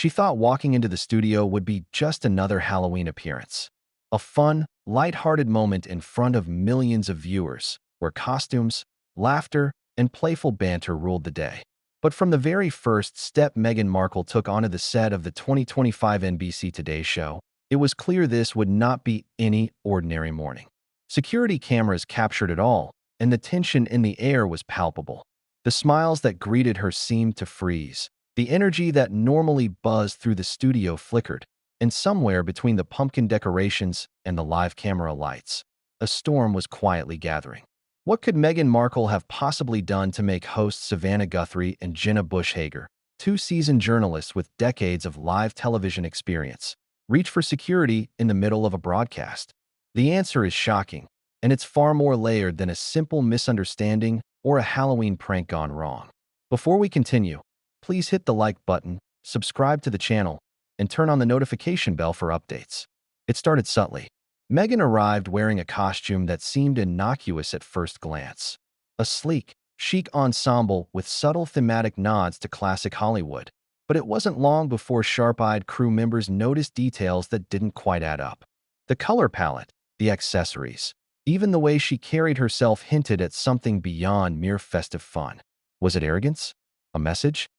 She thought walking into the studio would be just another Halloween appearance. A fun, light-hearted moment in front of millions of viewers, where costumes, laughter, and playful banter ruled the day. But from the very first step Meghan Markle took onto the set of the 2025 NBC Today show, it was clear this would not be any ordinary morning. Security cameras captured it all, and the tension in the air was palpable. The smiles that greeted her seemed to freeze. The energy that normally buzzed through the studio flickered, and somewhere between the pumpkin decorations and the live camera lights, a storm was quietly gathering. What could Meghan Markle have possibly done to make hosts Savannah Guthrie and Jenna Bush Hager, two seasoned journalists with decades of live television experience, reach for security in the middle of a broadcast? The answer is shocking, and it's far more layered than a simple misunderstanding or a Halloween prank gone wrong. Before we continue, please hit the like button, subscribe to the channel, and turn on the notification bell for updates. It started subtly. Meghan arrived wearing a costume that seemed innocuous at first glance. A sleek, chic ensemble with subtle thematic nods to classic Hollywood. But it wasn't long before sharp-eyed crew members noticed details that didn't quite add up. The color palette, the accessories, even the way she carried herself hinted at something beyond mere festive fun. Was it arrogance? A message?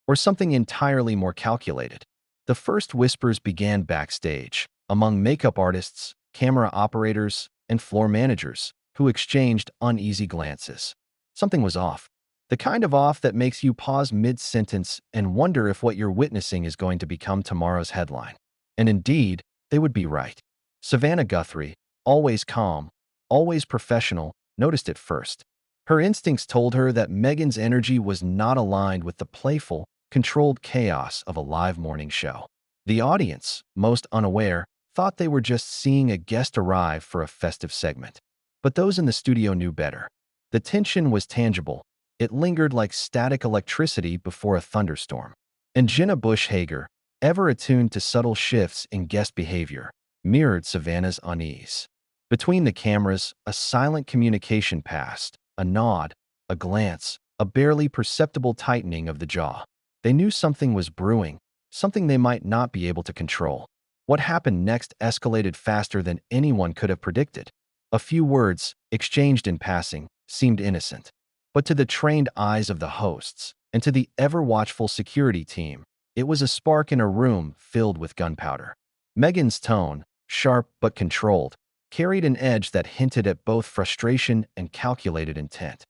Or something entirely more calculated? The first whispers began backstage, among makeup artists, camera operators, and floor managers, who exchanged uneasy glances. Something was off. The kind of off that makes you pause mid-sentence and wonder if what you're witnessing is going to become tomorrow's headline. And indeed, they would be right. Savannah Guthrie, always calm, always professional, noticed it first. Her instincts told her that Meghan's energy was not aligned with the playful, controlled chaos of a live morning show. The audience, most unaware, thought they were just seeing a guest arrive for a festive segment. But those in the studio knew better. The tension was tangible. It lingered like static electricity before a thunderstorm. And Jenna Bush Hager, ever attuned to subtle shifts in guest behavior, mirrored Savannah's unease. Between the cameras, a silent communication passed, a nod, a glance, a barely perceptible tightening of the jaw. They knew something was brewing, something they might not be able to control. What happened next escalated faster than anyone could have predicted. A few words, exchanged in passing, seemed innocent. But to the trained eyes of the hosts, and to the ever-watchful security team, it was a spark in a room filled with gunpowder. Meghan's tone, sharp but controlled, carried an edge that hinted at both frustration and calculated intent.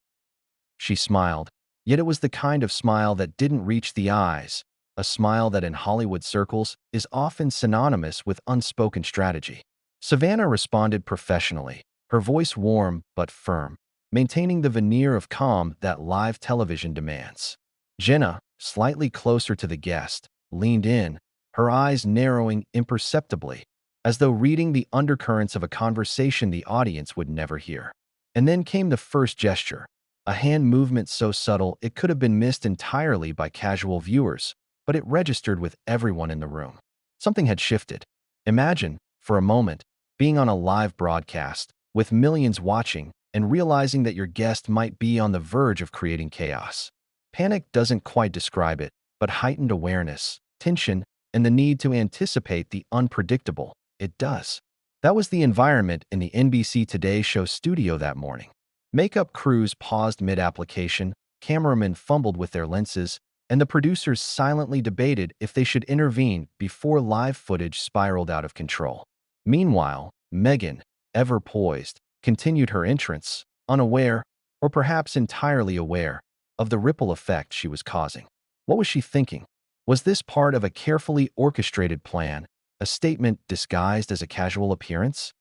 She smiled, yet it was the kind of smile that didn't reach the eyes, a smile that in Hollywood circles is often synonymous with unspoken strategy. Savannah responded professionally, her voice warm but firm, maintaining the veneer of calm that live television demands. Jenna, slightly closer to the guest, leaned in, her eyes narrowing imperceptibly, as though reading the undercurrents of a conversation the audience would never hear. And then came the first gesture, a hand movement so subtle it could have been missed entirely by casual viewers, but it registered with everyone in the room. Something had shifted. Imagine, for a moment, being on a live broadcast, with millions watching, and realizing that your guest might be on the verge of creating chaos. Panic doesn't quite describe it, but heightened awareness, tension, and the need to anticipate the unpredictable, it does. That was the environment in the NBC Today show studio that morning. Makeup crews paused mid-application, cameramen fumbled with their lenses, and the producers silently debated if they should intervene before live footage spiraled out of control. Meanwhile, Meghan, ever poised, continued her entrance, unaware, or perhaps entirely aware, of the ripple effect she was causing. What was she thinking? Was this part of a carefully orchestrated plan, a statement disguised as a casual appearance?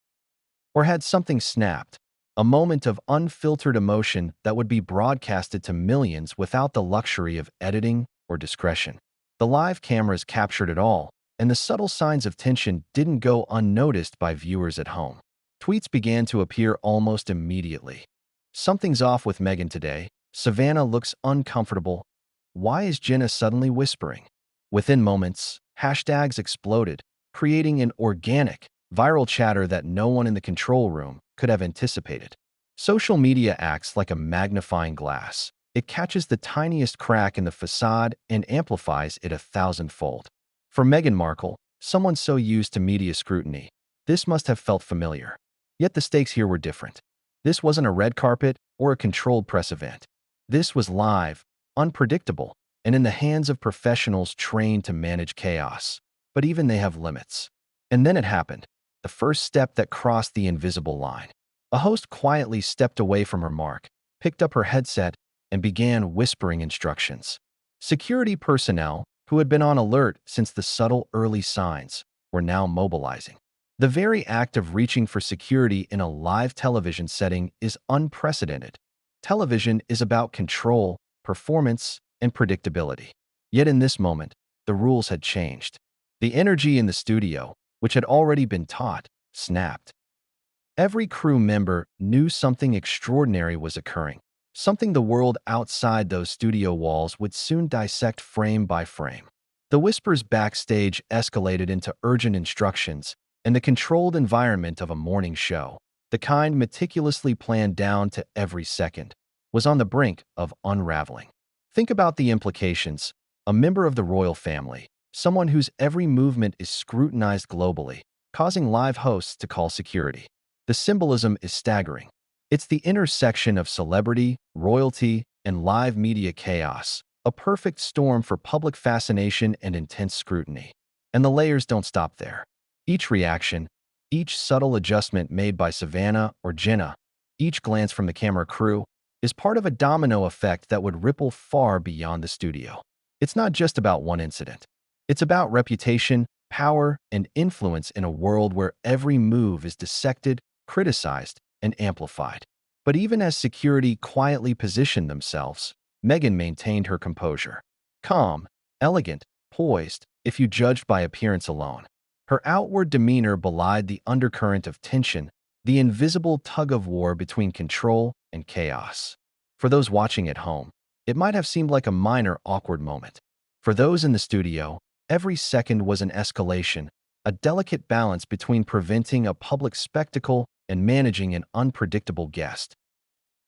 Or had something snapped, a moment of unfiltered emotion that would be broadcasted to millions without the luxury of editing or discretion? The live cameras captured it all, and the subtle signs of tension didn't go unnoticed by viewers at home. Tweets began to appear almost immediately. Something's off with Meghan today. Savannah looks uncomfortable. Why is Jenna suddenly whispering? Within moments, hashtags exploded, creating an organic, viral chatter that no one in the control room could have anticipated. Social media acts like a magnifying glass, It catches the tiniest crack in the facade and amplifies it 1,000-fold. For Meghan Markle, someone so used to media scrutiny, this must have felt familiar. Yet the stakes here were different. This wasn't a red carpet or a controlled press event. This was live, unpredictable, and in the hands of professionals trained to manage chaos. But even they have limits. And then it happened, the first step that crossed the invisible line. A host quietly stepped away from her mark, picked up her headset, and began whispering instructions. Security personnel, who had been on alert since the subtle early signs, were now mobilizing. The very act of reaching for security in a live television setting is unprecedented. Television is about control, performance, and predictability. Yet in this moment, the rules had changed. The energy in the studio, which had already been taut, snapped. Every crew member knew something extraordinary was occurring, something the world outside those studio walls would soon dissect frame by frame. The whispers backstage escalated into urgent instructions, and the controlled environment of a morning show, the kind meticulously planned down to every second, was on the brink of unraveling. Think about the implications. A member of the royal family, someone whose every movement is scrutinized globally, causing live hosts to call security. The symbolism is staggering. It's the intersection of celebrity, royalty, and live media chaos, a perfect storm for public fascination and intense scrutiny. And the layers don't stop there. Each reaction, each subtle adjustment made by Savannah or Jenna, each glance from the camera crew, is part of a domino effect that would ripple far beyond the studio. It's not just about one incident. It's about reputation, power, and influence in a world where every move is dissected, criticized, and amplified. But even as security quietly positioned themselves, Meghan maintained her composure. Calm, elegant, poised, if you judged by appearance alone. Her outward demeanor belied the undercurrent of tension, the invisible tug-of-war between control and chaos. For those watching at home, it might have seemed like a minor awkward moment. For those in the studio, every second was an escalation, a delicate balance between preventing a public spectacle and managing an unpredictable guest.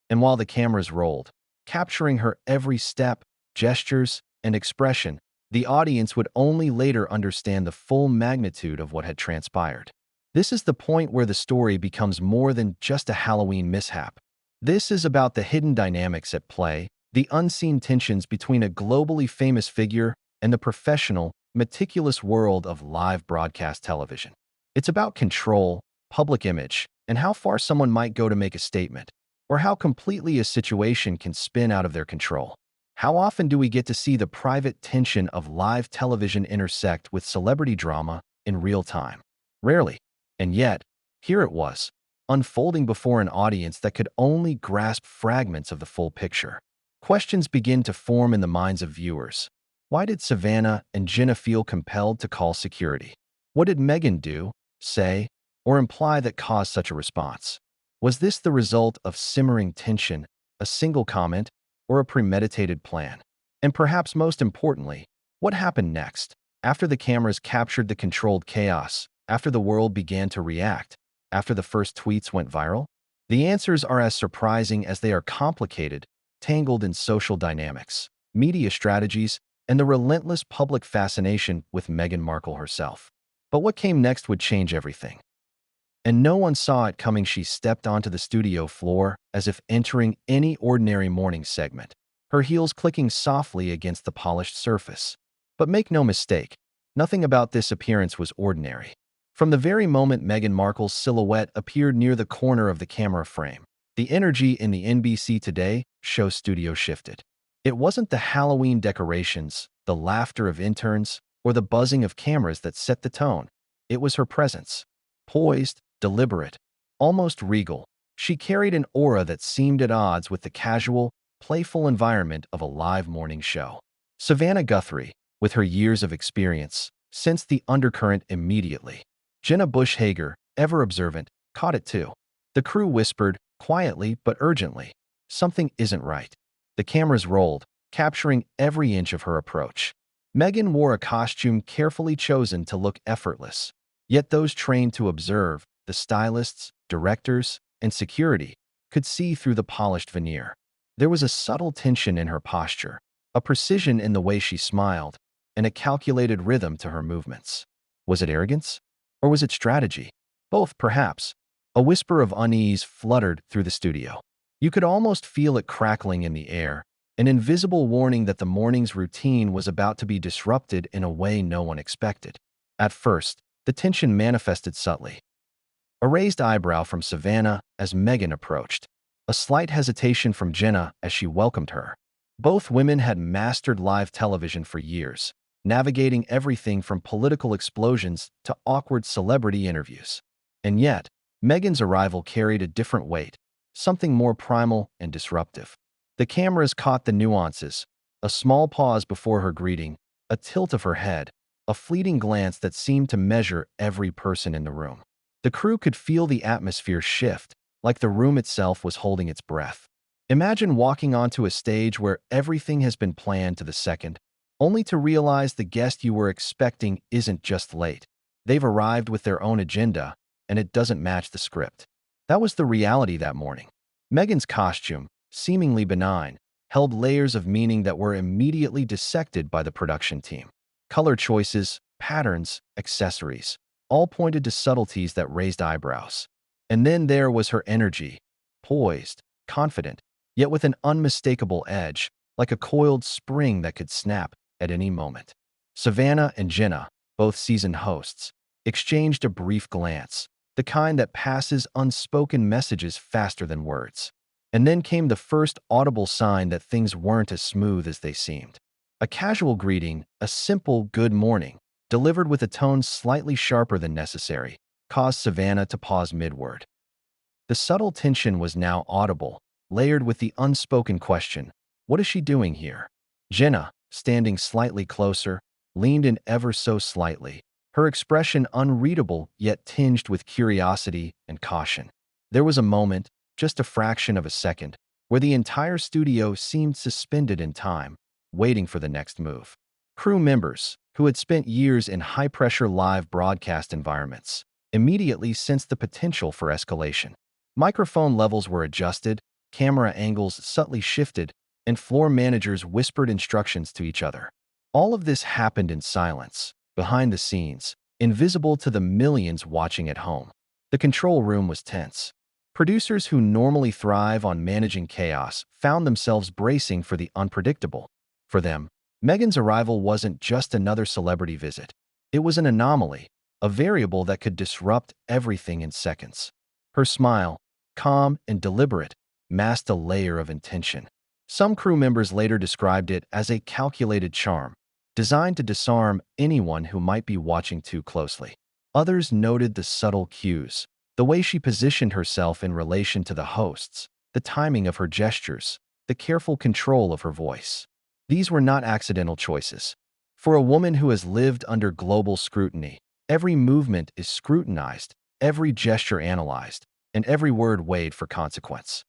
And while the cameras rolled, capturing her every step, gestures, and expression, the audience would only later understand the full magnitude of what had transpired. This is the point where the story becomes more than just a Halloween mishap. This is about the hidden dynamics at play, the unseen tensions between a globally famous figure and the professional, meticulous world of live broadcast television. It's about control, public image, and how far someone might go to make a statement, or how completely a situation can spin out of their control. How often do we get to see the private tension of live television intersect with celebrity drama in real time? Rarely. And yet, here it was, unfolding before an audience that could only grasp fragments of the full picture. Questions begin to form in the minds of viewers. Why did Savannah and Jenna feel compelled to call security? What did Meghan do, say, or imply that caused such a response? Was this the result of simmering tension, a single comment, or a premeditated plan? And perhaps most importantly, what happened next? After the cameras captured the controlled chaos, after the world began to react, after the first tweets went viral? The answers are as surprising as they are complicated, tangled in social dynamics, media strategies, and the relentless public fascination with Meghan Markle herself. But what came next would change everything. And no one saw it coming. She stepped onto the studio floor as if entering any ordinary morning segment, her heels clicking softly against the polished surface. But make no mistake, nothing about this appearance was ordinary. From the very moment Meghan Markle's silhouette appeared near the corner of the camera frame, the energy in the NBC Today show studio shifted. It wasn't the Halloween decorations, the laughter of interns, or the buzzing of cameras that set the tone. It was her presence. Poised, deliberate, almost regal, she carried an aura that seemed at odds with the casual, playful environment of a live morning show. Savannah Guthrie, with her years of experience, sensed the undercurrent immediately. Jenna Bush Hager, ever observant, caught it too. The crew whispered, quietly but urgently, "Something isn't right." The cameras rolled, capturing every inch of her approach. Meghan wore a costume carefully chosen to look effortless. Yet those trained to observe, the stylists, directors, and security, could see through the polished veneer. There was a subtle tension in her posture, a precision in the way she smiled, and a calculated rhythm to her movements. Was it arrogance? Or was it strategy? Both, perhaps. A whisper of unease fluttered through the studio. You could almost feel it crackling in the air, an invisible warning that the morning's routine was about to be disrupted in a way no one expected. At first, the tension manifested subtly. A raised eyebrow from Savannah as Meghan approached, a slight hesitation from Jenna as she welcomed her. Both women had mastered live television for years, navigating everything from political explosions to awkward celebrity interviews. And yet, Meghan's arrival carried a different weight, something more primal and disruptive. The cameras caught the nuances, a small pause before her greeting, a tilt of her head, a fleeting glance that seemed to measure every person in the room. The crew could feel the atmosphere shift, like the room itself was holding its breath. Imagine walking onto a stage where everything has been planned to the second, only to realize the guest you were expecting isn't just late. They've arrived with their own agenda, and it doesn't match the script. That was the reality that morning. Meghan's costume, seemingly benign, held layers of meaning that were immediately dissected by the production team. Color choices, patterns, accessories, all pointed to subtleties that raised eyebrows. And then there was her energy, poised, confident, yet with an unmistakable edge, like a coiled spring that could snap at any moment. Savannah and Jenna, both seasoned hosts, exchanged a brief glance, the kind that passes unspoken messages faster than words. And then came the first audible sign that things weren't as smooth as they seemed. A casual greeting, a simple good morning, delivered with a tone slightly sharper than necessary, caused Savannah to pause mid-word. The subtle tension was now audible, layered with the unspoken question, what is she doing here? Jenna, standing slightly closer, leaned in ever so slightly, her expression unreadable yet tinged with curiosity and caution. There was a moment, just a fraction of a second, where the entire studio seemed suspended in time, waiting for the next move. Crew members, who had spent years in high-pressure live broadcast environments, immediately sensed the potential for escalation. Microphone levels were adjusted, camera angles subtly shifted, and floor managers whispered instructions to each other. All of this happened in silence, behind the scenes, invisible to the millions watching at home. The control room was tense. Producers who normally thrive on managing chaos found themselves bracing for the unpredictable. For them, Meghan's arrival wasn't just another celebrity visit. It was an anomaly, a variable that could disrupt everything in seconds. Her smile, calm and deliberate, masked a layer of intention. Some crew members later described it as a calculated charm, designed to disarm anyone who might be watching too closely. Others noted the subtle cues, the way she positioned herself in relation to the hosts, the timing of her gestures, the careful control of her voice. These were not accidental choices. For a woman who has lived under global scrutiny, every movement is scrutinized, every gesture analyzed, and every word weighed for consequence.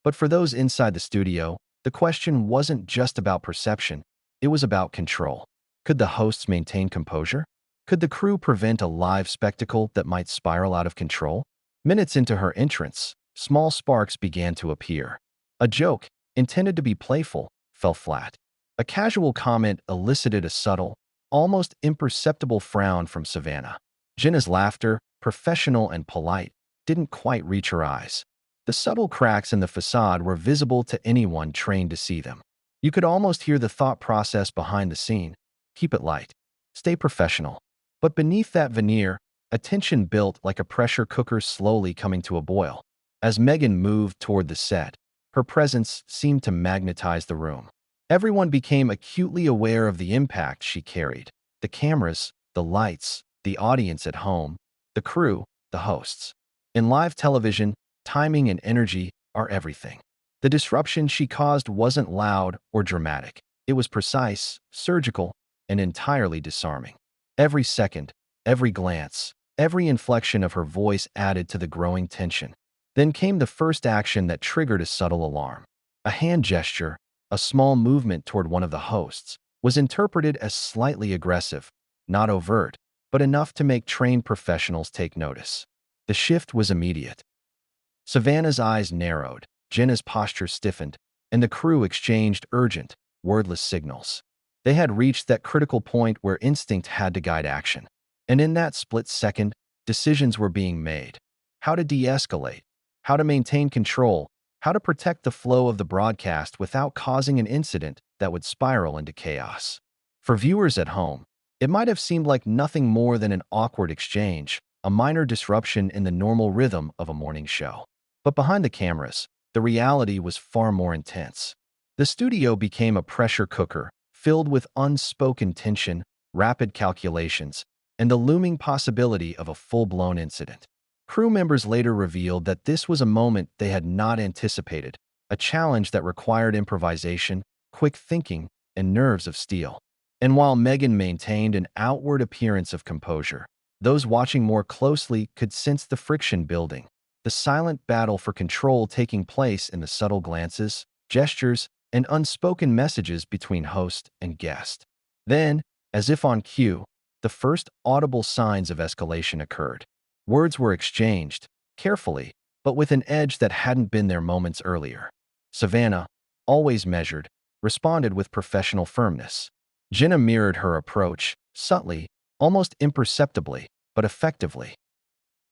But for those inside the studio, the question wasn't just about perception, it was about control. Could the hosts maintain composure? Could the crew prevent a live spectacle that might spiral out of control? Minutes into her entrance, small sparks began to appear. A joke, intended to be playful, fell flat. A casual comment elicited a subtle, almost imperceptible frown from Savannah. Jenna's laughter, professional and polite, didn't quite reach her eyes. The subtle cracks in the facade were visible to anyone trained to see them. You could almost hear the thought process behind the scene. Keep it light. Stay professional. But beneath that veneer, a tension built like a pressure cooker slowly coming to a boil. As Meghan moved toward the set, her presence seemed to magnetize the room. Everyone became acutely aware of the impact she carried. The cameras, the lights, the audience at home, the crew, the hosts. In live television, timing and energy are everything. The disruption she caused wasn't loud or dramatic. It was precise, surgical, and entirely disarming. Every second, every glance, every inflection of her voice added to the growing tension. Then came the first action that triggered a subtle alarm. A hand gesture, a small movement toward one of the hosts, was interpreted as slightly aggressive, not overt, but enough to make trained professionals take notice. The shift was immediate. Savannah's eyes narrowed, Jenna's posture stiffened, and the crew exchanged urgent, wordless signals. They had reached that critical point where instinct had to guide action. And in that split second, decisions were being made. How to de-escalate, how to maintain control, how to protect the flow of the broadcast without causing an incident that would spiral into chaos. For viewers at home, it might have seemed like nothing more than an awkward exchange, a minor disruption in the normal rhythm of a morning show. But behind the cameras, the reality was far more intense. The studio became a pressure cooker, filled with unspoken tension, rapid calculations, and the looming possibility of a full-blown incident. Crew members later revealed that this was a moment they had not anticipated, a challenge that required improvisation, quick thinking, and nerves of steel. And while Meghan maintained an outward appearance of composure, those watching more closely could sense the friction building, the silent battle for control taking place in the subtle glances, gestures, and unspoken messages between host and guest. Then, as if on cue, the first audible signs of escalation occurred. Words were exchanged, carefully, but with an edge that hadn't been there moments earlier. Savannah, always measured, responded with professional firmness. Jenna mirrored her approach, subtly, almost imperceptibly, but effectively.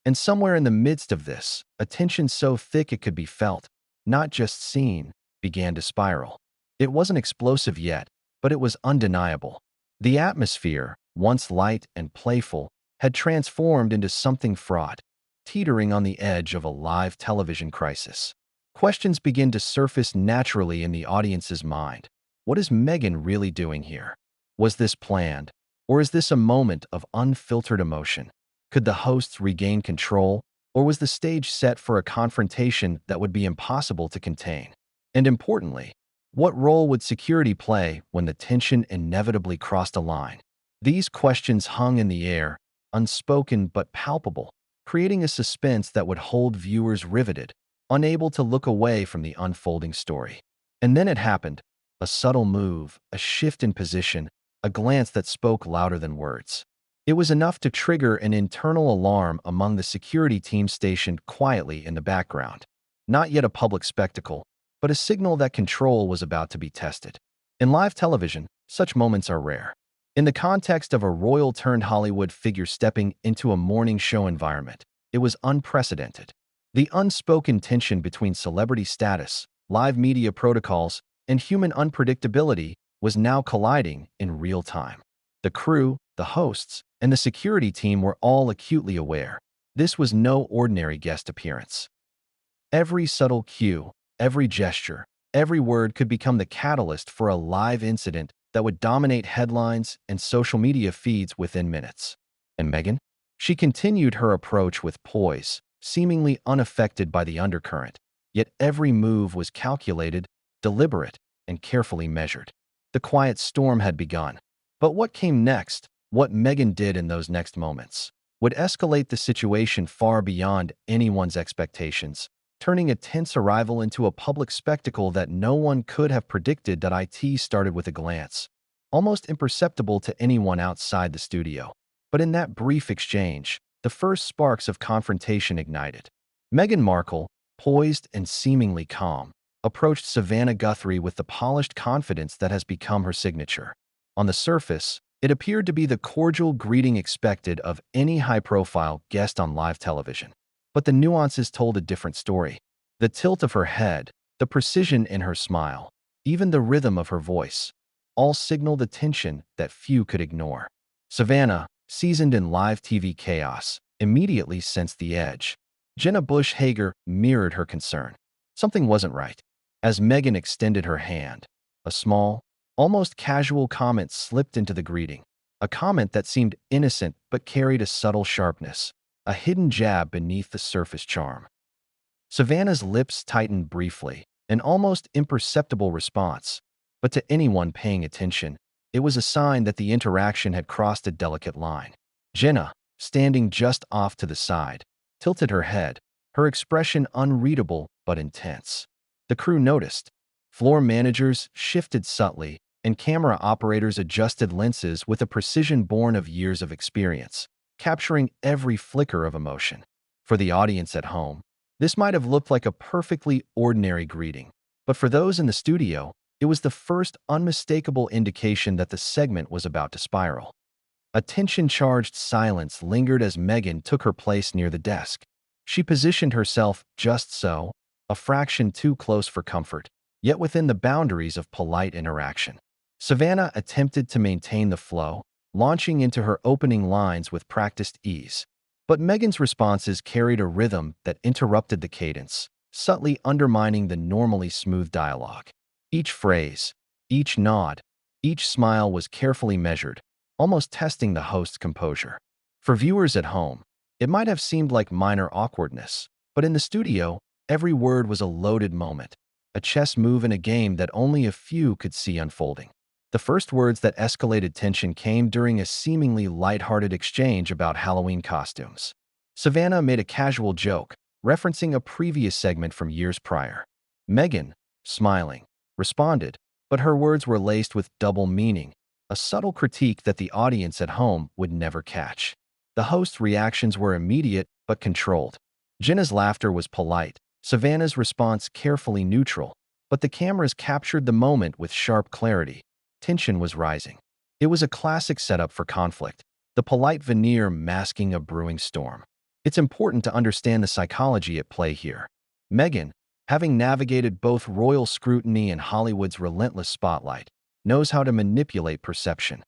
And somewhere in the midst of this, a tension so thick it could be felt, not just seen, began to spiral. It wasn't explosive yet, but it was undeniable. The atmosphere, once light and playful, had transformed into something fraught, teetering on the edge of a live television crisis. Questions began to surface naturally in the audience's mind. What is Meghan really doing here? Was this planned, or is this a moment of unfiltered emotion? Could the hosts regain control, or was the stage set for a confrontation that would be impossible to contain? And importantly, what role would security play when the tension inevitably crossed a line? These questions hung in the air, unspoken but palpable, creating a suspense that would hold viewers riveted, unable to look away from the unfolding story. And then it happened, a subtle move, a shift in position, a glance that spoke louder than words. It was enough to trigger an internal alarm among the security team stationed quietly in the background. Not yet a public spectacle, but a signal that control was about to be tested. In live television, such moments are rare. In the context of a royal-turned-Hollywood figure stepping into a morning show environment, it was unprecedented. The unspoken tension between celebrity status, live media protocols, and human unpredictability was now colliding in real time. The crew, the hosts, and the security team were all acutely aware. This was no ordinary guest appearance. Every subtle cue, every gesture, every word could become the catalyst for a live incident that would dominate headlines and social media feeds within minutes. And Meghan? She continued her approach with poise, seemingly unaffected by the undercurrent, yet every move was calculated, deliberate, and carefully measured. The quiet storm had begun. But what came next, what Meghan did in those next moments, would escalate the situation far beyond anyone's expectations, turning a tense arrival into a public spectacle that no one could have predicted. It started with a glance, almost imperceptible to anyone outside the studio. But in that brief exchange, the first sparks of confrontation ignited. Meghan Markle, poised and seemingly calm, approached Savannah Guthrie with the polished confidence that has become her signature. On the surface, it appeared to be the cordial greeting expected of any high-profile guest on live television. But the nuances told a different story. The tilt of her head, the precision in her smile, even the rhythm of her voice, all signaled a tension that few could ignore. Savannah, seasoned in live TV chaos, immediately sensed the edge. Jenna Bush Hager mirrored her concern. Something wasn't right. As Meghan extended her hand, a small, almost casual comment slipped into the greeting. A comment that seemed innocent but carried a subtle sharpness, a hidden jab beneath the surface charm. Savannah's lips tightened briefly, an almost imperceptible response, but to anyone paying attention, it was a sign that the interaction had crossed a delicate line. Jenna, standing just off to the side, tilted her head, her expression unreadable but intense. The crew noticed. Floor managers shifted subtly, and camera operators adjusted lenses with a precision born of years of experience, capturing every flicker of emotion. For the audience at home, this might have looked like a perfectly ordinary greeting. But for those in the studio, it was the first unmistakable indication that the segment was about to spiral. A tension-charged silence lingered as Meghan took her place near the desk. She positioned herself just so, a fraction too close for comfort, yet within the boundaries of polite interaction. Savannah attempted to maintain the flow, launching into her opening lines with practiced ease. But Meghan's responses carried a rhythm that interrupted the cadence, subtly undermining the normally smooth dialogue. Each phrase, each nod, each smile was carefully measured, almost testing the host's composure. For viewers at home, it might have seemed like minor awkwardness, but in the studio, every word was a loaded moment, a chess move in a game that only a few could see unfolding. The first words that escalated tension came during a seemingly lighthearted exchange about Halloween costumes. Savannah made a casual joke, referencing a previous segment from years prior. Meghan, smiling, responded, but her words were laced with double meaning, a subtle critique that the audience at home would never catch. The host's reactions were immediate but controlled. Jenna's laughter was polite, Savannah's response carefully neutral, but the cameras captured the moment with sharp clarity. Tension was rising. It was a classic setup for conflict, the polite veneer masking a brewing storm. It's important to understand the psychology at play here. Meghan, having navigated both royal scrutiny and Hollywood's relentless spotlight, knows how to manipulate perception.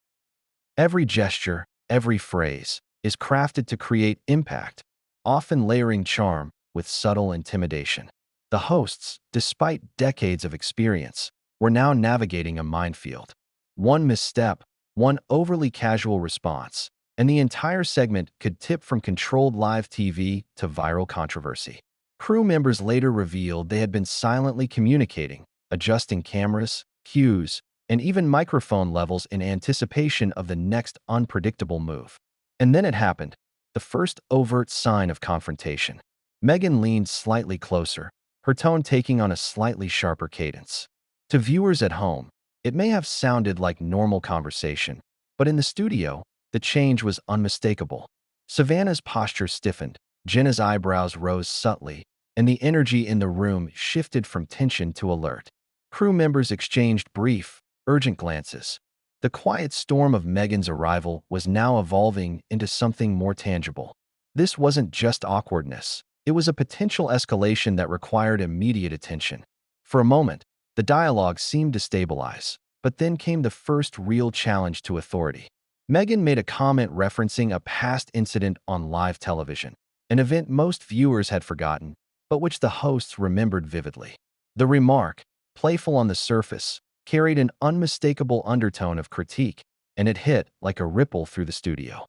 Every gesture, every phrase, is crafted to create impact, often layering charm with subtle intimidation. The hosts, despite decades of experience, were now navigating a minefield. One misstep, one overly casual response, and the entire segment could tip from controlled live TV to viral controversy. Crew members later revealed they had been silently communicating, adjusting cameras, cues, and even microphone levels in anticipation of the next unpredictable move. And then it happened, the first overt sign of confrontation. Meghan leaned slightly closer, her tone taking on a slightly sharper cadence. To viewers at home, it may have sounded like normal conversation, but in the studio, the change was unmistakable. Savannah's posture stiffened, Jenna's eyebrows rose subtly, and the energy in the room shifted from tension to alert. Crew members exchanged brief, urgent glances. The quiet storm of Meghan's arrival was now evolving into something more tangible. This wasn't just awkwardness. It was a potential escalation that required immediate attention. For a moment, the dialogue seemed to stabilize, but then came the first real challenge to authority. Meghan made a comment referencing a past incident on live television, an event most viewers had forgotten, but which the hosts remembered vividly. The remark, playful on the surface, carried an unmistakable undertone of critique, and it hit like a ripple through the studio.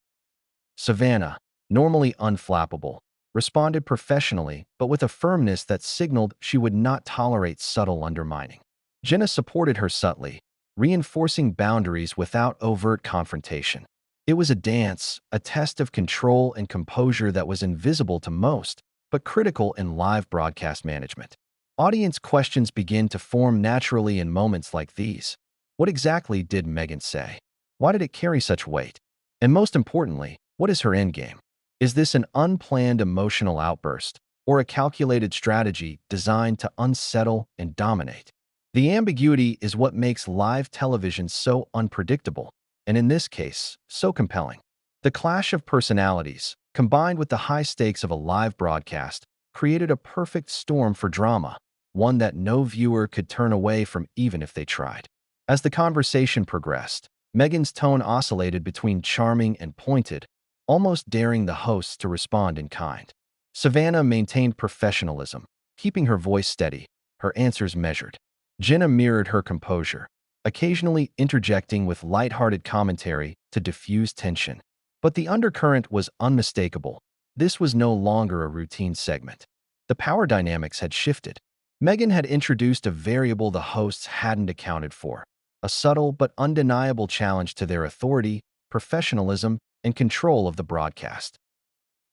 Savannah, normally unflappable, responded professionally but with a firmness that signaled she would not tolerate subtle undermining. Jenna supported her subtly, reinforcing boundaries without overt confrontation. It was a dance, a test of control and composure that was invisible to most, but critical in live broadcast management. Audience questions begin to form naturally in moments like these. What exactly did Meghan say? Why did it carry such weight? And most importantly, what is her endgame? Is this an unplanned emotional outburst, or a calculated strategy designed to unsettle and dominate? The ambiguity is what makes live television so unpredictable, and in this case, so compelling. The clash of personalities, combined with the high stakes of a live broadcast, created a perfect storm for drama, one that no viewer could turn away from even if they tried. As the conversation progressed, Meghan's tone oscillated between charming and pointed, almost daring the hosts to respond in kind. Savannah maintained professionalism, keeping her voice steady, her answers measured. Jenna mirrored her composure, occasionally interjecting with lighthearted commentary to diffuse tension. But the undercurrent was unmistakable. This was no longer a routine segment. The power dynamics had shifted. Meghan had introduced a variable the hosts hadn't accounted for, a subtle but undeniable challenge to their authority, professionalism, and control of the broadcast.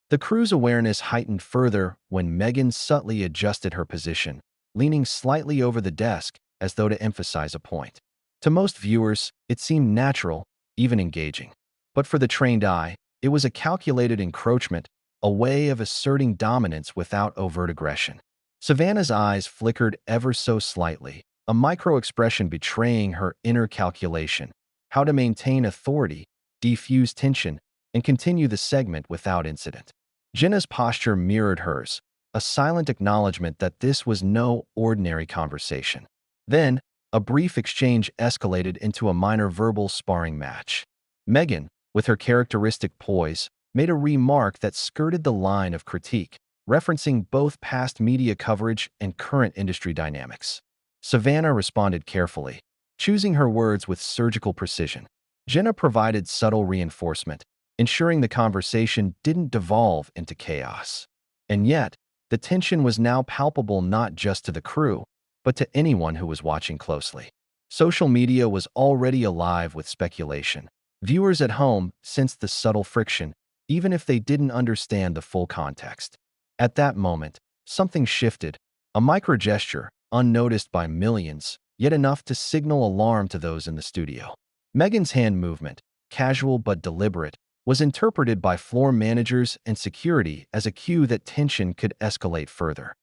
The crew's awareness heightened further when Meghan subtly adjusted her position, leaning slightly over the desk as though to emphasize a point. To most viewers, it seemed natural, even engaging. But for the trained eye, it was a calculated encroachment, a way of asserting dominance without overt aggression. Savannah's eyes flickered ever so slightly, a micro-expression betraying her inner calculation, how to maintain authority, defuse tension, and continue the segment without incident. Jenna's posture mirrored hers, a silent acknowledgement that this was no ordinary conversation. Then, a brief exchange escalated into a minor verbal sparring match. Meghan, with her characteristic poise, made a remark that skirted the line of critique, referencing both past media coverage and current industry dynamics. Savannah responded carefully, choosing her words with surgical precision. Jenna provided subtle reinforcement, ensuring the conversation didn't devolve into chaos. And yet, the tension was now palpable not just to the crew, but to anyone who was watching closely. Social media was already alive with speculation. Viewers at home sensed the subtle friction, even if they didn't understand the full context. At that moment, something shifted, a micro-gesture, unnoticed by millions, yet enough to signal alarm to those in the studio. Meghan's hand movement, casual but deliberate, was interpreted by floor managers and security as a cue that tension could escalate further.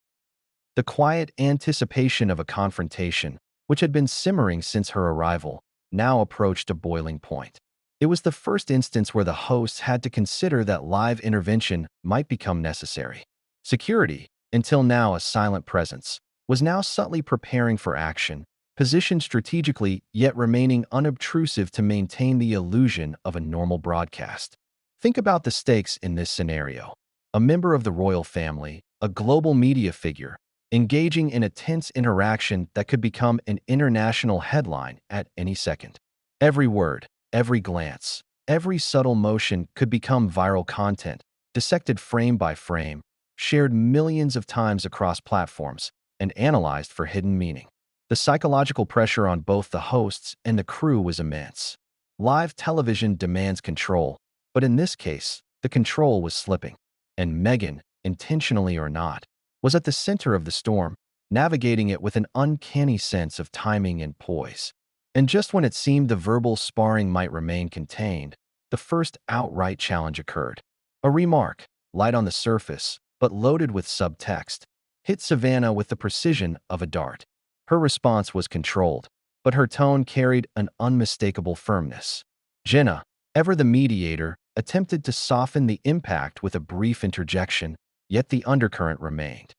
The quiet anticipation of a confrontation, which had been simmering since her arrival, now approached a boiling point. It was the first instance where the hosts had to consider that live intervention might become necessary. Security, until now a silent presence, was now subtly preparing for action, positioned strategically yet remaining unobtrusive to maintain the illusion of a normal broadcast. Think about the stakes in this scenario. A member of the royal family, a global media figure, engaging in a tense interaction that could become an international headline at any second. Every word, every glance, every subtle motion could become viral content, dissected frame by frame, shared millions of times across platforms, and analyzed for hidden meaning. The psychological pressure on both the hosts and the crew was immense. Live television demands control, but in this case, the control was slipping. And Meghan, intentionally or not, was at the center of the storm, navigating it with an uncanny sense of timing and poise. And just when it seemed the verbal sparring might remain contained, the first outright challenge occurred. A remark, light on the surface, but loaded with subtext, hit Savannah with the precision of a dart. Her response was controlled, but her tone carried an unmistakable firmness. Jenna, ever the mediator, attempted to soften the impact with a brief interjection, yet the undercurrent remained.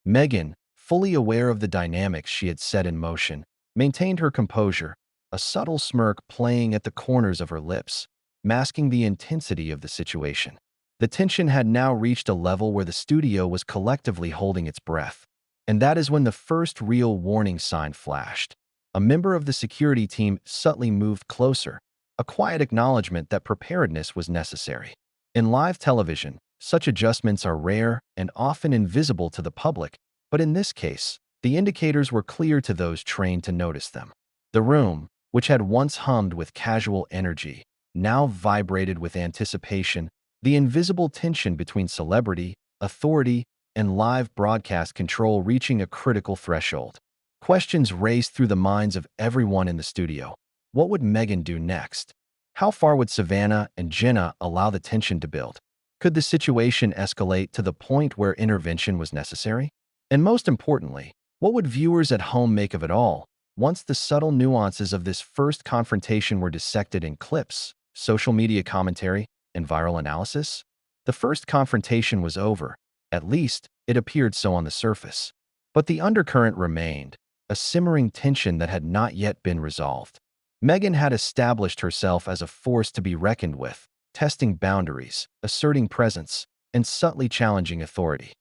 Meghan, fully aware of the dynamics she had set in motion, maintained her composure, a subtle smirk playing at the corners of her lips, masking the intensity of the situation. The tension had now reached a level where the studio was collectively holding its breath. And that is when the first real warning sign flashed. A member of the security team subtly moved closer, a quiet acknowledgement that preparedness was necessary. In live television, such adjustments are rare and often invisible to the public, but in this case, the indicators were clear to those trained to notice them. The room, which had once hummed with casual energy, now vibrated with anticipation, the invisible tension between celebrity, authority, and live broadcast control reaching a critical threshold. Questions raced through the minds of everyone in the studio. What would Meghan do next? How far would Savannah and Jenna allow the tension to build? Could the situation escalate to the point where intervention was necessary? And most importantly, what would viewers at home make of it all, once the subtle nuances of this first confrontation were dissected in clips, social media commentary, and viral analysis? The first confrontation was over. At least, it appeared so on the surface. But the undercurrent remained, a simmering tension that had not yet been resolved. Meghan had established herself as a force to be reckoned with, testing boundaries, asserting presence, and subtly challenging authority.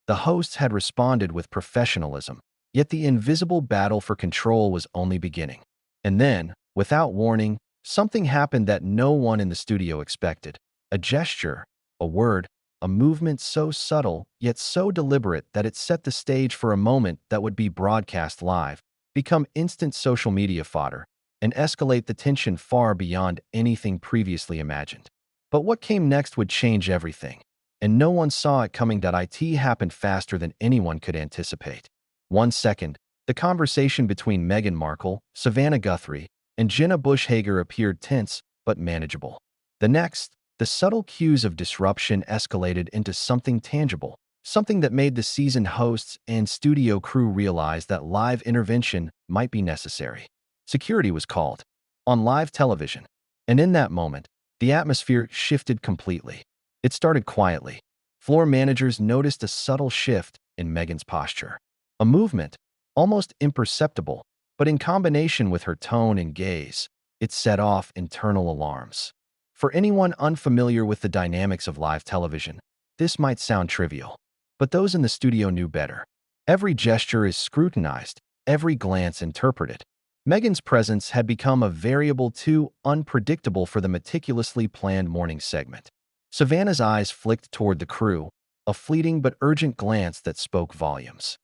The hosts had responded with professionalism, yet the invisible battle for control was only beginning. And then, without warning, something happened that no one in the studio expected. A gesture, a word, a movement so subtle, yet so deliberate that it set the stage for a moment that would be broadcast live, become instant social media fodder, and escalate the tension far beyond anything previously imagined. But what came next would change everything, and no one saw it coming. It happened faster than anyone could anticipate. 1 second, the conversation between Meghan Markle, Savannah Guthrie, and Jenna Bush Hager appeared tense but manageable. The next, the subtle cues of disruption escalated into something tangible. something that made the seasoned hosts and studio crew realize that live intervention might be necessary. Security was called on live television, and in that moment, the atmosphere shifted completely. It started quietly. Floor managers noticed a subtle shift in Meghan's posture. A movement, almost imperceptible, but in combination with her tone and gaze, it set off internal alarms. For anyone unfamiliar with the dynamics of live television, this might sound trivial, but those in the studio knew better. Every gesture is scrutinized, every glance interpreted. Meghan's presence had become a variable too unpredictable for the meticulously planned morning segment. Savannah's eyes flicked toward the crew, a fleeting but urgent glance that spoke volumes.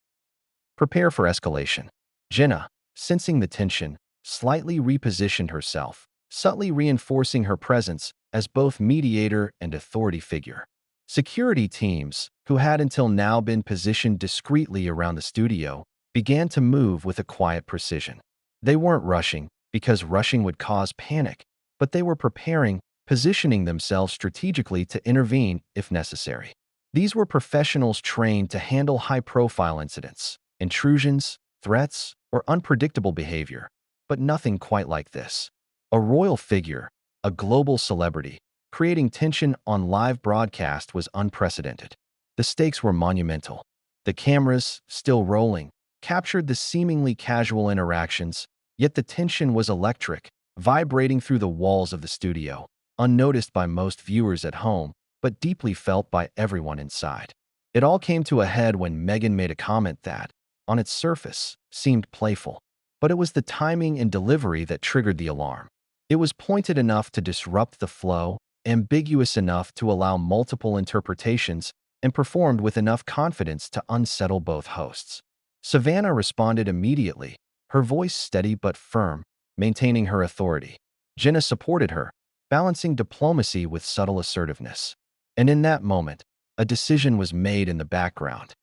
Prepare for escalation. Jenna, sensing the tension, slightly repositioned herself, subtly reinforcing her presence as both mediator and authority figure. Security teams, who had until now been positioned discreetly around the studio, began to move with a quiet precision. They weren't rushing, because rushing would cause panic, but they were preparing, positioning themselves strategically to intervene if necessary. These were professionals trained to handle high-profile incidents, intrusions, threats, or unpredictable behavior, but nothing quite like this. A royal figure, a global celebrity, creating tension on live broadcast was unprecedented. The stakes were monumental. The cameras, still rolling, captured the seemingly casual interactions, yet the tension was electric, vibrating through the walls of the studio, unnoticed by most viewers at home, but deeply felt by everyone inside. It all came to a head when Meghan made a comment that, on its surface, seemed playful, but it was the timing and delivery that triggered the alarm. It was pointed enough to disrupt the flow, ambiguous enough to allow multiple interpretations, and performed with enough confidence to unsettle both hosts. Savannah responded immediately, her voice steady but firm, maintaining her authority. Jenna supported her, balancing diplomacy with subtle assertiveness. And in that moment, a decision was made in the background.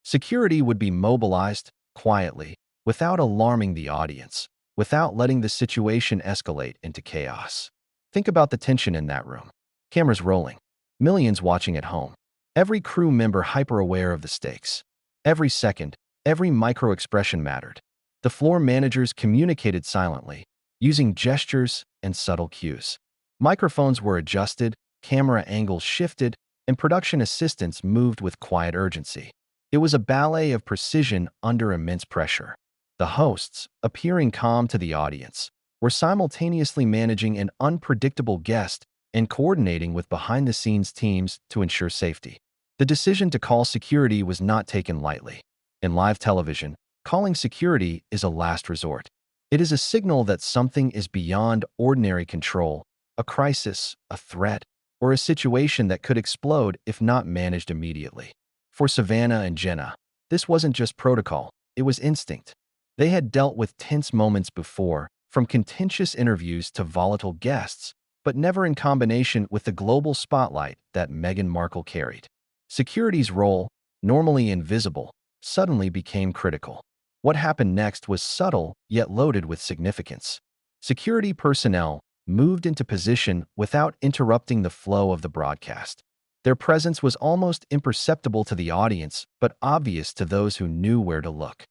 Security would be mobilized, quietly, without alarming the audience, without letting the situation escalate into chaos. Think about the tension in that room. Cameras rolling, millions watching at home, every crew member hyper-aware of the stakes. Every second, every micro-expression mattered. The floor managers communicated silently, using gestures and subtle cues. Microphones were adjusted, camera angles shifted, and production assistants moved with quiet urgency. It was a ballet of precision under immense pressure. The hosts, appearing calm to the audience, were simultaneously managing an unpredictable guest and coordinating with behind-the-scenes teams to ensure safety. The decision to call security was not taken lightly. In live television, calling security is a last resort. It is a signal that something is beyond ordinary control, a crisis, a threat, or a situation that could explode if not managed immediately. For Savannah and Jenna, this wasn't just protocol, it was instinct. They had dealt with tense moments before, from contentious interviews to volatile guests, but never in combination with the global spotlight that Meghan Markle carried. Security's role, normally invisible, suddenly became critical. What happened next was subtle yet loaded with significance. Security personnel moved into position without interrupting the flow of the broadcast. Their presence was almost imperceptible to the audience, but obvious to those who knew where to look.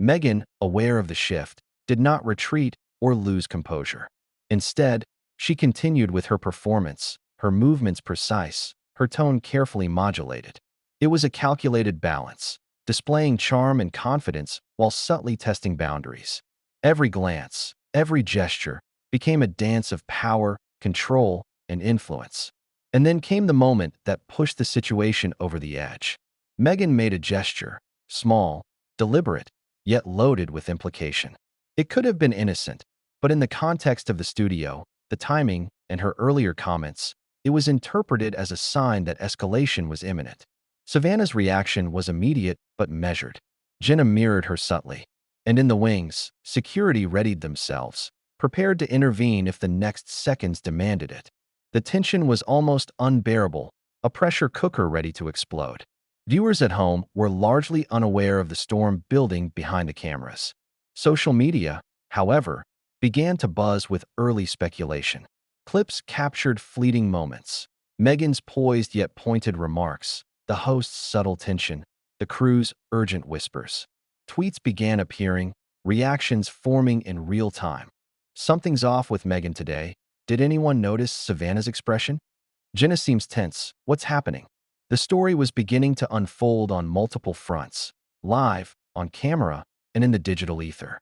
Meghan, aware of the shift, did not retreat or lose composure. Instead, she continued with her performance, her movements precise, her tone carefully modulated. It was a calculated balance, displaying charm and confidence while subtly testing boundaries. Every glance, every gesture, became a dance of power, control, and influence. And then came the moment that pushed the situation over the edge. Meghan made a gesture, small, deliberate, yet loaded with implication. It could have been innocent, but in the context of the studio, the timing, and her earlier comments, it was interpreted as a sign that escalation was imminent. Savannah's reaction was immediate but measured. Jenna mirrored her subtly. And in the wings, security readied themselves, prepared to intervene if the next seconds demanded it. The tension was almost unbearable, a pressure cooker ready to explode. Viewers at home were largely unaware of the storm building behind the cameras. Social media, however, began to buzz with early speculation. Clips captured fleeting moments. Meghan's poised yet pointed remarks, the host's subtle tension, the crew's urgent whispers. Tweets began appearing, reactions forming in real time. Something's off with Meghan today. Did anyone notice Savannah's expression? Jenna seems tense. What's happening? The story was beginning to unfold on multiple fronts, live, on camera, and in the digital ether.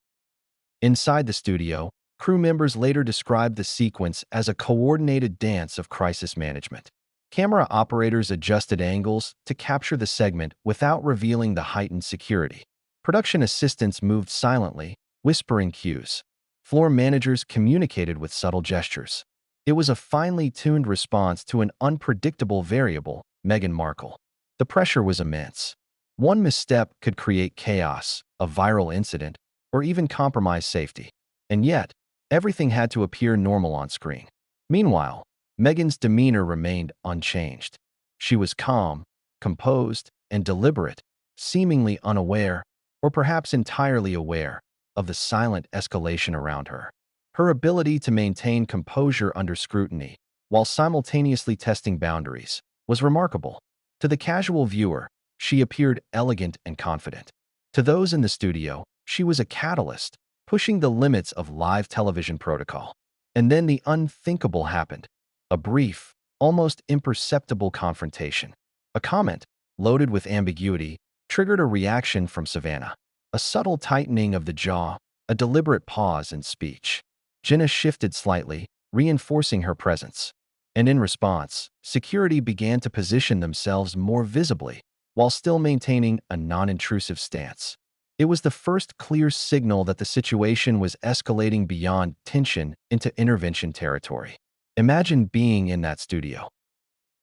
Inside the studio, crew members later described the sequence as a coordinated dance of crisis management. Camera operators adjusted angles to capture the segment without revealing the heightened security. Production assistants moved silently, whispering cues. Floor managers communicated with subtle gestures. It was a finely tuned response to an unpredictable variable, Meghan Markle. The pressure was immense. One misstep could create chaos, a viral incident, or even compromise safety. And yet, everything had to appear normal on screen. Meanwhile, Meghan's demeanor remained unchanged. She was calm, composed, and deliberate, seemingly unaware, or perhaps entirely aware, of the silent escalation around her. Her ability to maintain composure under scrutiny, while simultaneously testing boundaries, was remarkable. To the casual viewer, she appeared elegant and confident. To those in the studio, she was a catalyst, pushing the limits of live television protocol. And then the unthinkable happened. A brief, almost imperceptible confrontation. A comment, loaded with ambiguity, triggered a reaction from Savannah. A subtle tightening of the jaw, a deliberate pause in speech. Jenna shifted slightly, reinforcing her presence. And in response, security began to position themselves more visibly, while still maintaining a non-intrusive stance. It was the first clear signal that the situation was escalating beyond tension into intervention territory. Imagine being in that studio.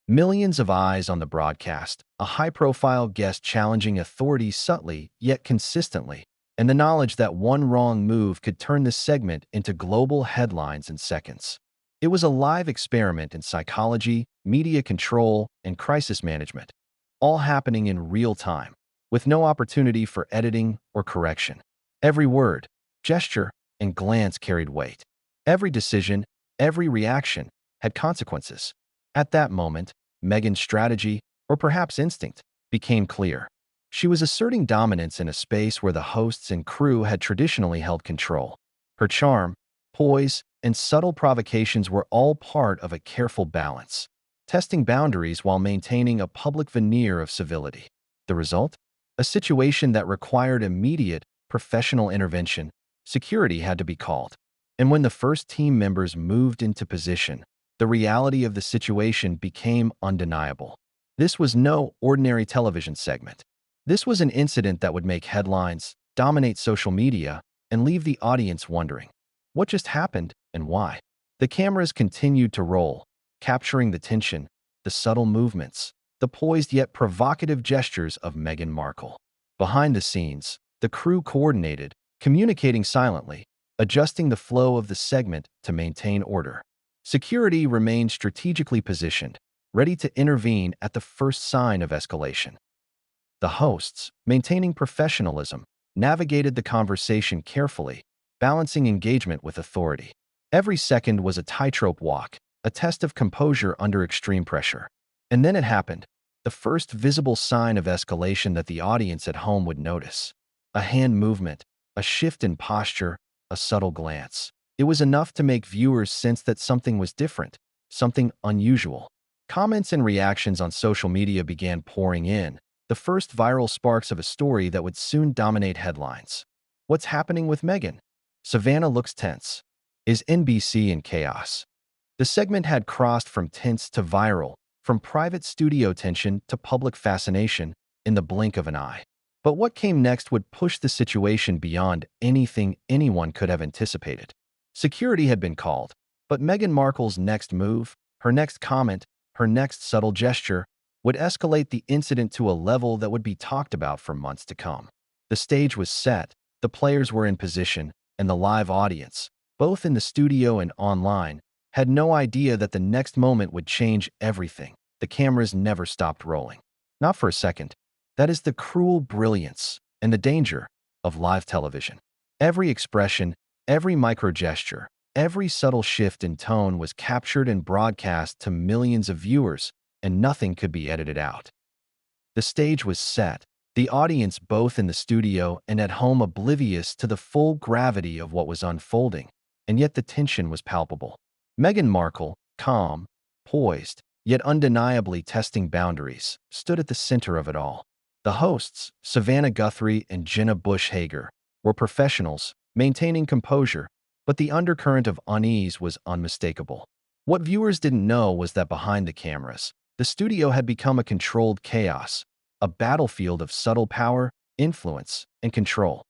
Millions of eyes on the broadcast, a high-profile guest challenging authority subtly yet consistently, and the knowledge that one wrong move could turn this segment into global headlines in seconds. It was a live experiment in psychology, media control, and crisis management, all happening in real time, with no opportunity for editing or correction. Every word, gesture, and glance carried weight. Every decision, every reaction had consequences. At that moment, Meghan's strategy, or perhaps instinct, became clear. She was asserting dominance in a space where the hosts and crew had traditionally held control. Her charm, poise, and subtle provocations were all part of a careful balance, testing boundaries while maintaining a public veneer of civility. The result? A situation that required immediate, professional intervention. Security had to be called. And when the first team members moved into position, the reality of the situation became undeniable. This was no ordinary television segment. This was an incident that would make headlines, dominate social media, and leave the audience wondering, what just happened and why? The cameras continued to roll, capturing the tension, the subtle movements, the poised yet provocative gestures of Meghan Markle. Behind the scenes, the crew coordinated, communicating silently, adjusting the flow of the segment to maintain order. Security remained strategically positioned, ready to intervene at the first sign of escalation. The hosts, maintaining professionalism, navigated the conversation carefully, balancing engagement with authority. Every second was a tightrope walk, a test of composure under extreme pressure. And then it happened, the first visible sign of escalation that the audience at home would notice. A hand movement, a shift in posture, a subtle glance. It was enough to make viewers sense that something was different, something unusual. Comments and reactions on social media began pouring in, the first viral sparks of a story that would soon dominate headlines. What's happening with Meghan? Savannah looks tense. Is NBC in chaos? The segment had crossed from tense to viral, from private studio tension to public fascination, in the blink of an eye. But what came next would push the situation beyond anything anyone could have anticipated. Security had been called, but Meghan Markle's next move, her next comment, her next subtle gesture, would escalate the incident to a level that would be talked about for months to come. The stage was set, the players were in position, and the live audience, both in the studio and online, had no idea that the next moment would change everything. The cameras never stopped rolling. Not for a second. That is the cruel brilliance and the danger of live television. Every expression, every micro-gesture, every subtle shift in tone was captured and broadcast to millions of viewers, and nothing could be edited out. The stage was set, the audience both in the studio and at home oblivious to the full gravity of what was unfolding, and yet the tension was palpable. Meghan Markle, calm, poised, yet undeniably testing boundaries, stood at the center of it all. The hosts, Savannah Guthrie and Jenna Bush Hager, were professionals, maintaining composure, but the undercurrent of unease was unmistakable. What viewers didn't know was that behind the cameras, the studio had become a controlled chaos, a battlefield of subtle power, influence, and control.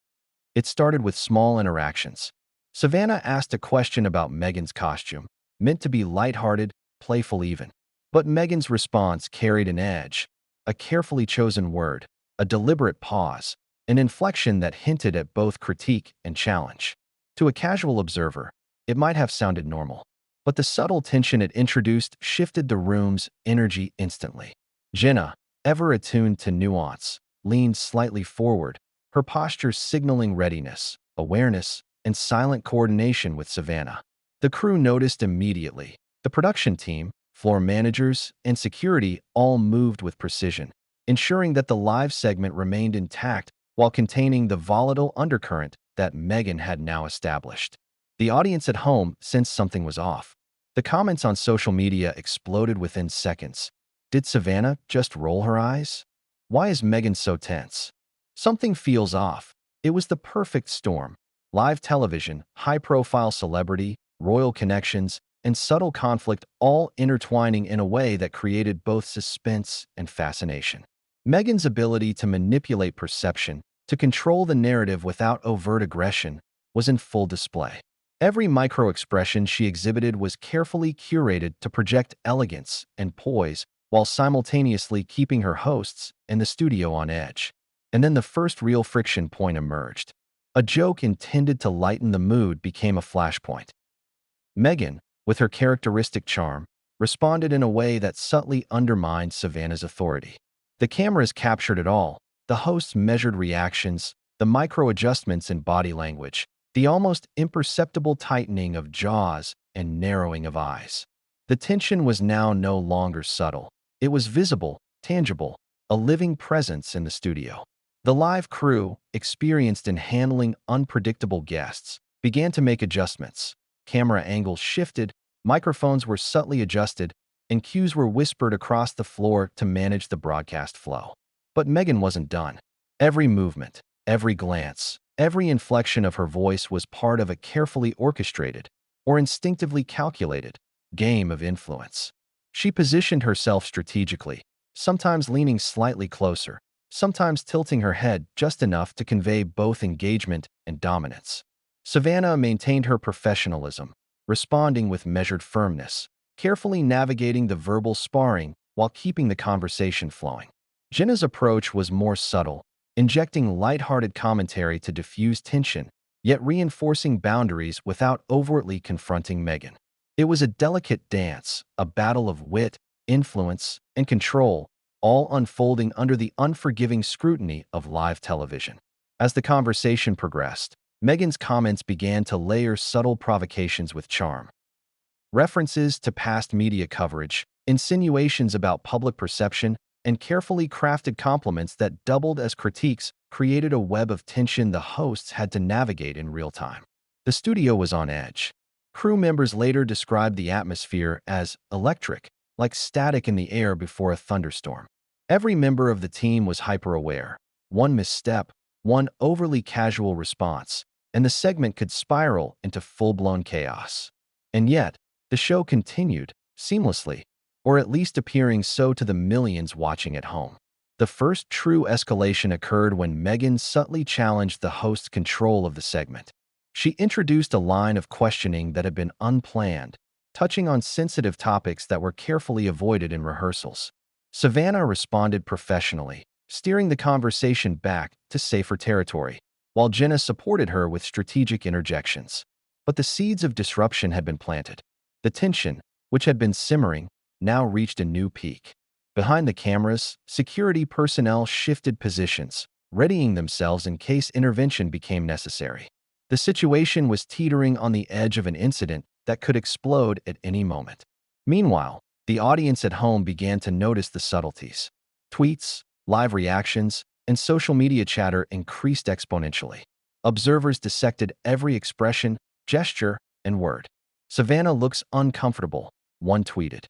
It started with small interactions. Savannah asked a question about Meghan's costume, meant to be lighthearted, playful even. But Meghan's response carried an edge, a carefully chosen word, a deliberate pause, an inflection that hinted at both critique and challenge. To a casual observer, it might have sounded normal, but the subtle tension it introduced shifted the room's energy instantly. Jenna, ever attuned to nuance, leaned slightly forward, her posture signaling readiness, awareness, and silent coordination with Savannah. The crew noticed immediately. The production team, floor managers, and security all moved with precision, ensuring that the live segment remained intact while containing the volatile undercurrent that Meghan had now established. The audience at home sensed something was off. The comments on social media exploded within seconds. Did Savannah just roll her eyes? Why is Meghan so tense? Something feels off. It was the perfect storm. Live television, high-profile celebrity, royal connections, and subtle conflict all intertwining in a way that created both suspense and fascination. Meghan's ability to manipulate perception, to control the narrative without overt aggression, was in full display. Every micro-expression she exhibited was carefully curated to project elegance and poise while simultaneously keeping her hosts and the studio on edge. And then the first real friction point emerged. A joke intended to lighten the mood became a flashpoint. Meghan, with her characteristic charm, responded in a way that subtly undermined Savannah's authority. The cameras captured it all, the hosts measured reactions, the micro-adjustments in body language, the almost imperceptible tightening of jaws and narrowing of eyes. The tension was now no longer subtle. It was visible, tangible, a living presence in the studio. The live crew, experienced in handling unpredictable guests, began to make adjustments. Camera angles shifted, microphones were subtly adjusted, and cues were whispered across the floor to manage the broadcast flow. But Meghan wasn't done. Every movement, every glance, every inflection of her voice was part of a carefully orchestrated, or instinctively calculated, game of influence. She positioned herself strategically, sometimes leaning slightly closer, sometimes tilting her head just enough to convey both engagement and dominance. Savannah maintained her professionalism, responding with measured firmness, carefully navigating the verbal sparring while keeping the conversation flowing. Jenna's approach was more subtle, injecting lighthearted commentary to diffuse tension, yet reinforcing boundaries without overtly confronting Meghan. It was a delicate dance, a battle of wit, influence, and control, all unfolding under the unforgiving scrutiny of live television. As the conversation progressed, Meghan's comments began to layer subtle provocations with charm. References to past media coverage, insinuations about public perception, and carefully crafted compliments that doubled as critiques created a web of tension the hosts had to navigate in real time. The studio was on edge. Crew members later described the atmosphere as electric, like static in the air before a thunderstorm. Every member of the team was hyper-aware. One misstep, one overly casual response, and the segment could spiral into full-blown chaos. And yet, the show continued, seamlessly, or at least appearing so to the millions watching at home. The first true escalation occurred when Meghan subtly challenged the host's control of the segment. She introduced a line of questioning that had been unplanned, touching on sensitive topics that were carefully avoided in rehearsals. Savannah responded professionally, steering the conversation back to safer territory, while Jenna supported her with strategic interjections. But the seeds of disruption had been planted. The tension, which had been simmering, now reached a new peak. Behind the cameras, security personnel shifted positions, readying themselves in case intervention became necessary. The situation was teetering on the edge of an incident that could explode at any moment. Meanwhile, the audience at home began to notice the subtleties. Tweets, live reactions, and social media chatter increased exponentially. Observers dissected every expression, gesture, and word. "Savannah looks uncomfortable," one tweeted.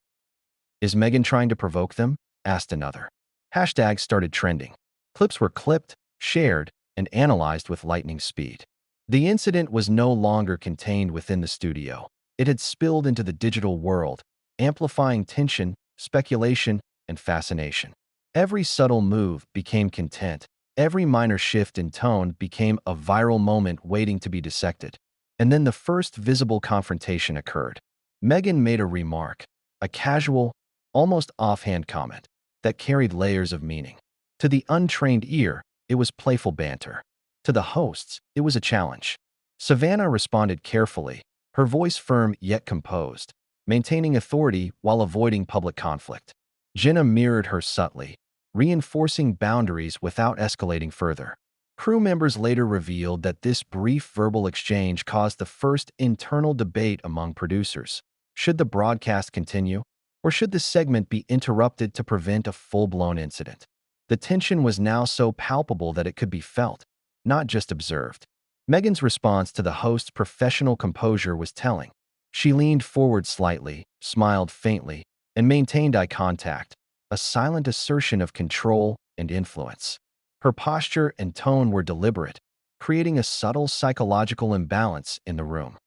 "Is Meghan trying to provoke them?" asked another. Hashtags started trending. Clips were clipped, shared, and analyzed with lightning speed. The incident was no longer contained within the studio. It had spilled into the digital world, amplifying tension, speculation, and fascination. Every subtle move became content. Every minor shift in tone became a viral moment waiting to be dissected. And then the first visible confrontation occurred. Meghan made a remark, a casual, almost offhand comment, that carried layers of meaning. To the untrained ear, it was playful banter. To the hosts, it was a challenge. Savannah responded carefully, her voice firm yet composed, maintaining authority while avoiding public conflict. Jenna mirrored her subtly, reinforcing boundaries without escalating further. Crew members later revealed that this brief verbal exchange caused the first internal debate among producers. Should the broadcast continue, or should the segment be interrupted to prevent a full-blown incident? The tension was now so palpable that it could be felt, not just observed. Meghan's response to the host's professional composure was telling. She leaned forward slightly, smiled faintly, and maintained eye contact, a silent assertion of control and influence. Her posture and tone were deliberate, creating a subtle psychological imbalance in the room.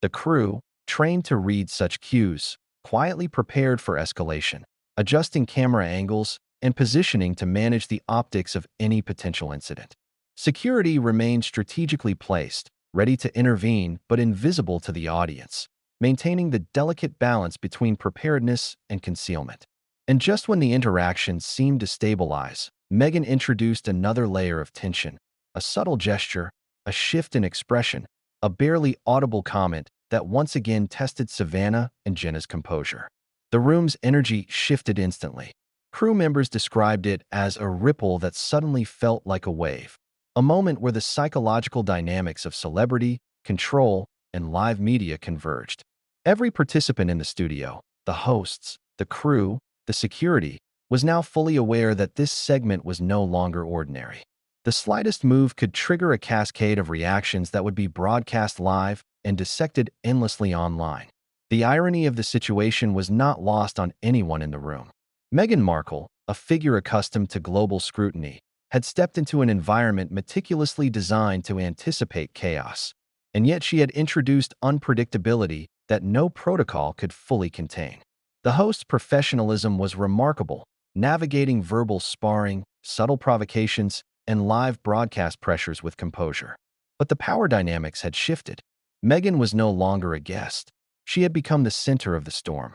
The crew, trained to read such cues, quietly prepared for escalation, adjusting camera angles and positioning to manage the optics of any potential incident. Security remained strategically placed, ready to intervene but invisible to the audience, maintaining the delicate balance between preparedness and concealment. And just when the interaction seemed to stabilize, Meghan introduced another layer of tension, a subtle gesture, a shift in expression, a barely audible comment that once again tested Savannah and Jenna's composure. The room's energy shifted instantly. Crew members described it as a ripple that suddenly felt like a wave, a moment where the psychological dynamics of celebrity, control, and live media converged. Every participant in the studio, the hosts, the crew, the security, was now fully aware that this segment was no longer ordinary. The slightest move could trigger a cascade of reactions that would be broadcast live and dissected endlessly online. The irony of the situation was not lost on anyone in the room. Meghan Markle, a figure accustomed to global scrutiny, had stepped into an environment meticulously designed to anticipate chaos, and yet she had introduced unpredictability that no protocol could fully contain. The host's professionalism was remarkable, navigating verbal sparring, subtle provocations, and live broadcast pressures with composure. But the power dynamics had shifted. Meghan was no longer a guest. She had become the center of the storm.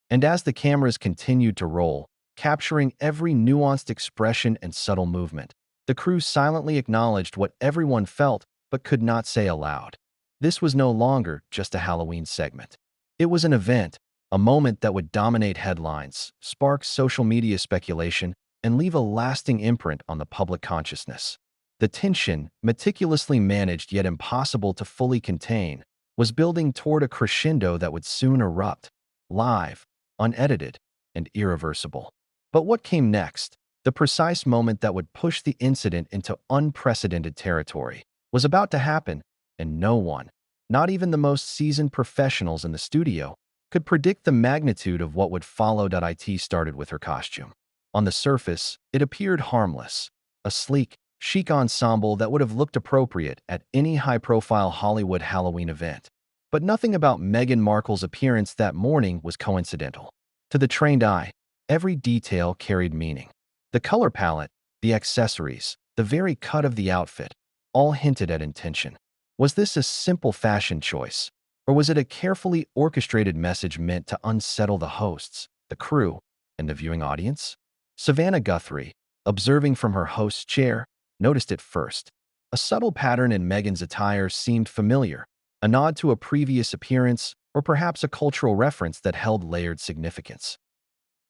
And as the cameras continued to roll, capturing every nuanced expression and subtle movement, the crew silently acknowledged what everyone felt but could not say aloud. This was no longer just a Halloween segment. It was an event, a moment that would dominate headlines, spark social media speculation, and leave a lasting imprint on the public consciousness. The tension, meticulously managed yet impossible to fully contain, was building toward a crescendo that would soon erupt, live, unedited, and irreversible. But what came next, the precise moment that would push the incident into unprecedented territory, was about to happen, and no one, not even the most seasoned professionals in the studio, could predict the magnitude of what would follow. It started with her costume. On the surface, it appeared harmless, a sleek, chic ensemble that would have looked appropriate at any high-profile Hollywood Halloween event. But nothing about Meghan Markle's appearance that morning was coincidental. To the trained eye, every detail carried meaning. The color palette, the accessories, the very cut of the outfit, all hinted at intention. Was this a simple fashion choice, or was it a carefully orchestrated message meant to unsettle the hosts, the crew, and the viewing audience? Savannah Guthrie, observing from her host's chair, noticed it first. A subtle pattern in Meghan's attire seemed familiar, a nod to a previous appearance, or perhaps a cultural reference that held layered significance.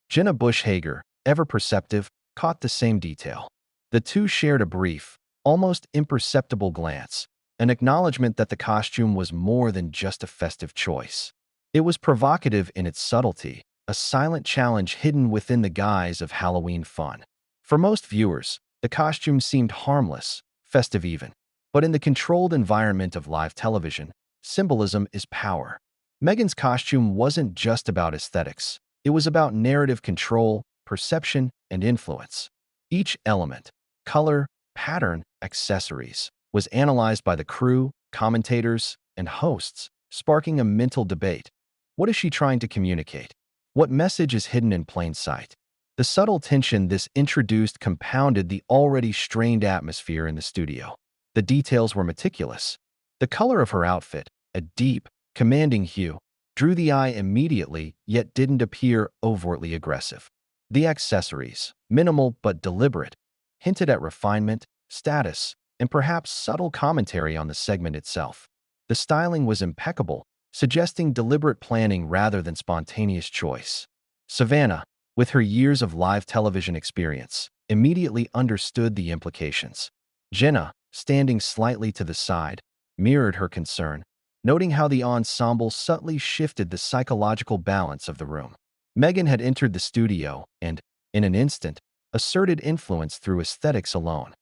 Jenna Bush Hager, ever perceptive, caught the same detail. The two shared a brief, almost imperceptible glance, an acknowledgement that the costume was more than just a festive choice. It was provocative in its subtlety, a silent challenge hidden within the guise of Halloween fun. For most viewers, the costume seemed harmless, festive even. But in the controlled environment of live television, symbolism is power. Meghan's costume wasn't just about aesthetics. It was about narrative control, perception, and influence. Each element, color, pattern, accessories, was analyzed by the crew, commentators, and hosts, sparking a mental debate. What is she trying to communicate? What message is hidden in plain sight? The subtle tension this introduced compounded the already strained atmosphere in the studio. The details were meticulous. The color of her outfit, a deep, commanding hue, drew the eye immediately yet didn't appear overtly aggressive. The accessories, minimal but deliberate, hinted at refinement, status, and perhaps subtle commentary on the segment itself. The styling was impeccable, suggesting deliberate planning rather than spontaneous choice. Savannah, with her years of live television experience, immediately understood the implications. Jenna, standing slightly to the side, mirrored her concern, noting how the ensemble subtly shifted the psychological balance of the room. Meghan had entered the studio and, in an instant, asserted influence through aesthetics alone.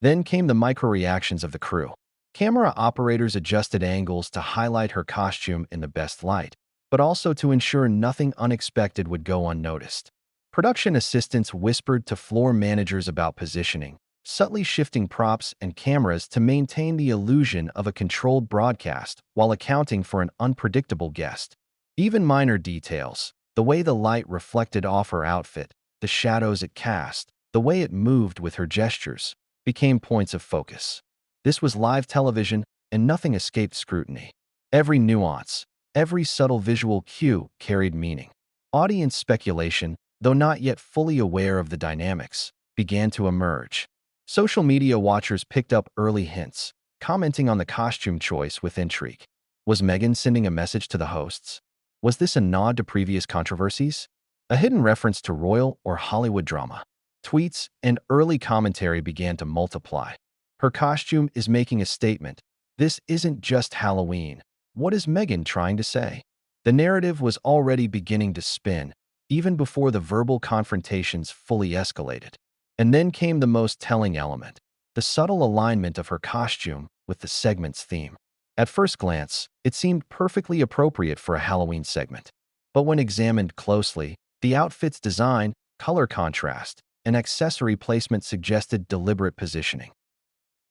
Then came the micro-reactions of the crew. Camera operators adjusted angles to highlight her costume in the best light, but also to ensure nothing unexpected would go unnoticed. Production assistants whispered to floor managers about positioning, subtly shifting props and cameras to maintain the illusion of a controlled broadcast while accounting for an unpredictable guest. Even minor details, the way the light reflected off her outfit, the shadows it cast, the way it moved with her gestures, became points of focus. This was live television, and nothing escaped scrutiny. Every nuance, every subtle visual cue carried meaning. Audience speculation, though not yet fully aware of the dynamics, began to emerge. Social media watchers picked up early hints, commenting on the costume choice with intrigue. Was Meghan sending a message to the hosts? Was this a nod to previous controversies? A hidden reference to royal or Hollywood drama? Tweets and early commentary began to multiply. Her costume is making a statement. This isn't just Halloween. What is Meghan trying to say? The narrative was already beginning to spin, even before the verbal confrontations fully escalated. And then came the most telling element, the subtle alignment of her costume with the segment's theme. At first glance, it seemed perfectly appropriate for a Halloween segment. But when examined closely, the outfit's design, color contrast, and accessory placement suggested deliberate positioning.